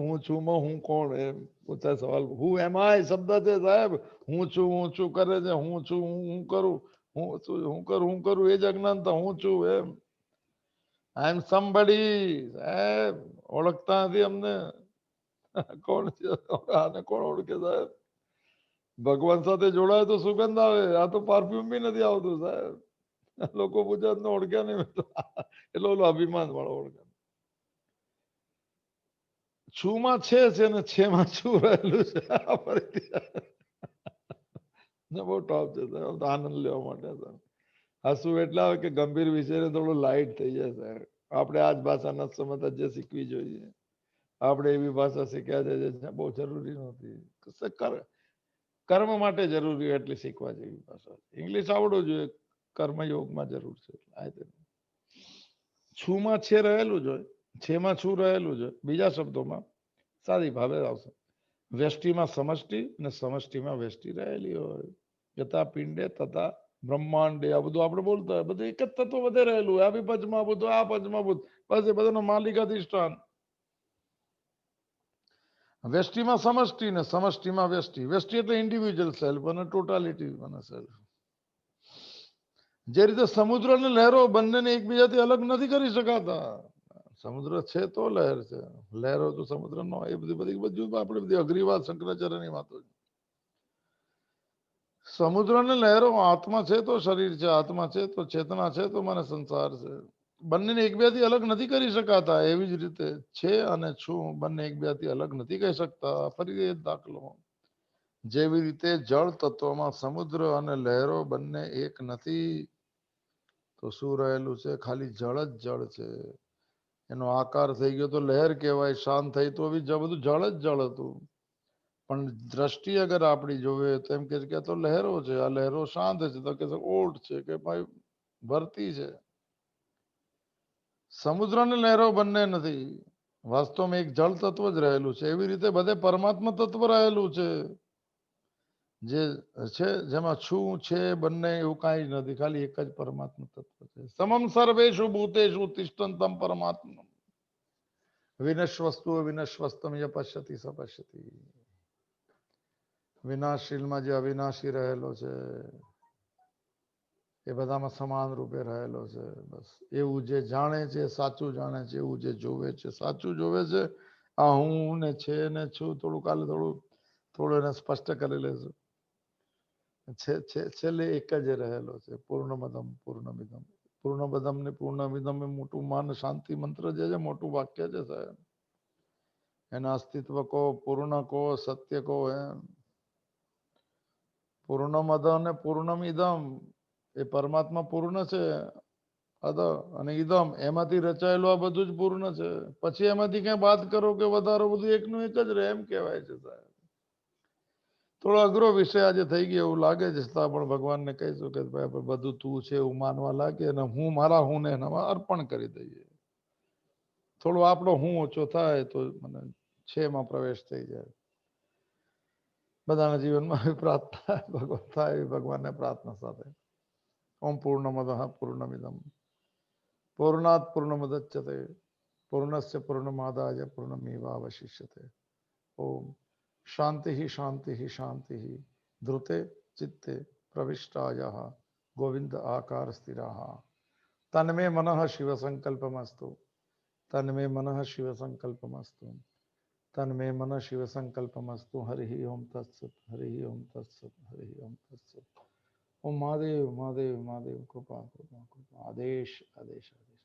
હું છું માં હું કોણ? એમ પૂછાય સવાલ. હું એમાં શબ્દ છે સાહેબ. હું છું કરે છે. હું છું હું કરું, હું કરું એ જ અજ્ઞાનતા. હું છું એમ. આઈ એમ સમબડી સાહેબ. ઓળખતા નથી અમને. કોણ છે આને? કોણ ઓળખે સાહેબ? ભગવાન સાથે જોડાય તો સુગંધ આવે. આ તો પરફ્યુમ બી નથી આવતું સાહેબ. લોકો પૂછે ઓળખ્યા નહીં એટલે ઓલો અભિમાન વાળો ઓળખે. છુમાં છે ને છે માં છું રહેલું છે. બહુ ટોપ છે સાહેબ. આનંદ લેવા માટે હસવું એટલે આવે કે ગંભીર વિષયને થોડું લાઈટ થઈ જાય સાહેબ. આપણે આ જ ભાષા નથી સમજતા જે શીખવી જોઈએ. આપણે એવી ભાષા શીખ્યા છે જે બહુ જરૂરી નથી. કર્મ માટે જરૂરી હોય એટલી શીખવા જેવી ભાષા છે. ઇંગ્લિશ આવડવું જોઈએ, કર્મયોગમાં જરૂર છે. છુમાં છે રહેલું જ હોય, છેમાં છું રહેલું જ હોય. બીજા શબ્દોમાં સાદી ભાવે આવશે. વ્યષ્ટિમાં સમષ્ટિ અને સમષ્ટિમાં વ્યષ્ટિ રહેલી હોય. યથા પિંડે તથા બ્રહ્માંડે, આ બધું આપણે બોલતા હોય, બધું એક જ તત્વ બધે રહેલું હોય. આ બી પંચમાં બધું, આ પંચમાં બધું, બસ એ બધાનો માલિક અધિષ્ઠાન. વ્યષ્ટિમાં સમષ્ટિ ને સમષ્ટિમાં વ્યષ્ટિ. વ્યષ્ટિ એટલે ઇન્ડિવિજ્યુઅલ સેલ્ફ અને ટોટાલિટી અને સેલ્ફ. જે રીતે સમુદ્ર અને લહેરો બંનેને એકબીજાથી અલગ નથી કરી શકાતા. સમુદ્ર છે તો લહેર છે, લહેરો તો સમુદ્ર નો, એ બધું આપણે બધી અઘરી વાત શંકરાચાર્યની વાતો છે. સમુદ્ર અને લહેરો આત્મા છે તો શરીર છે, આત્મા છે તો ચેતના છે તો મને સંસાર છે. બંનેને એકબીજાથી અલગ નથી કરી શકાતા. એવી જ રીતે છે અને છું બંને એકબીજાથી અલગ નથી કહી શકતા. ફરી એ દાખલો, જેવી રીતે જળ તત્વમાં સમુદ્ર અને લહેરો બંને એક નથી, તો શું રહેલું છે? ખાલી જળ જ જળ છે. એનો આકાર થઈ ગયો તો લહેર કહેવાય, શાંત થઈ તો બી બધું જળ જ જળ હતું. પણ દ્રષ્ટિ અગર આપણી જોવે તો એમ કે તો લહેરો છે, આ લહેરો શાંત છે, તો કે ઓટ છે કે ભાઈ ભરતી છે. સમુદ્ર અને લહેરો બંને નથી, વાસ્તવમાં એક જળ તત્વ જ રહેલું છે. એવી રીતે બધે પરમાત્મા તત્વ રહેલું છે, જે છે જેમાં છું છે બંને એવું કાંઈ જ નથી, ખાલી એક જ પરમાત્મા તત્વ છે. સમમ સર્વેષુ ભૂતેષુ તિષ્ઠન્તમ પરમાત્મા વિનશ્વસ્તુ વિનશ્વસ્તમ ય પશ્યતિ સ પશ્યતિ. વિનાશશીલમાં જે અવિનાશી રહેલો છે એ બધામાં સમાન રૂપે રહેલો છે. બસ એવું જે જાણે છે સાચું જાણે છે, એવું જે જોવે છે સાચું જોવે છે. આ હું ને છે ને છું, થોડું કાલે થોડું એને સ્પષ્ટ કરી લેશું. છેલ્લે એક જ રહેલો છે, પૂર્ણમદમ પૂર્ણમિદમ. પૂર્ણબદમ ને પૂર્ણમિદમ એ મોટું માન શાંતિ મંત્ર જે છે, મોટું વાક્ય છે સાહેબ. એના અસ્તિત્વ કો, પૂર્ણ કો, સત્ય કો, એમ પૂર્ણમદ અને પૂર્ણમિદમ એ પરમાત્મા પૂર્ણ છે. અદ અને ઇદમ એમાંથી રચાયેલું આ બધું જ પૂર્ણ છે. પછી એમાંથી ક્યાં વાત કરો કે વધારો, બધું એકનું એક જ રહે, એમ કહેવાય છે સાહેબ. થોડો અઘરો વિષય આજે થઈ ગયો એવું લાગે છે, છતાં પણ ભગવાનને કહીશું કે ભાઈ બધું તું છે એવું માનવા લાગે અને હું મારા હું ને એનામાં અર્પણ કરી દઈએ. થોડો આપણો હું ઓછો થાય તો મને છે માં પ્રવેશ થઈ જાય. બધાના જીવનમાં પ્રાર્થના ભગવાન થાય, ભગવાનને પ્રાર્થના સાથે. ઓમ પૂર્ણમદ પૂર્ણમિદમ પૂર્ણાત પૂર્ણમુદચ્યતે પૂર્ણસ્ય પૂર્ણમાદાય પૂર્ણમેવાવશિષ્યતે. ઓમ શાંતિ શાંતિ શાંતિ ધ્રુતે ચિત્તે પ્રવિષ્ટાય ગોવિંદ આકાર સ્થિરા. તન્મે મનઃ શિવ સંકલ્પમસ્તુ, તન્મે મનઃ શિવ સંકલ્પમસ્તુ, તન્મે મનઃ શિવ સંકલ્પમસ્તુ. હરિ ઓમ તત્સત, હરિ ઓમ તત્સત, હરિ ઓમ તત્સત. ઓમ મહાદેવ મહાદેવ મહાદેવ. કૃપા કૃપા કૃપા. આદેશ આદેશ આદેશ.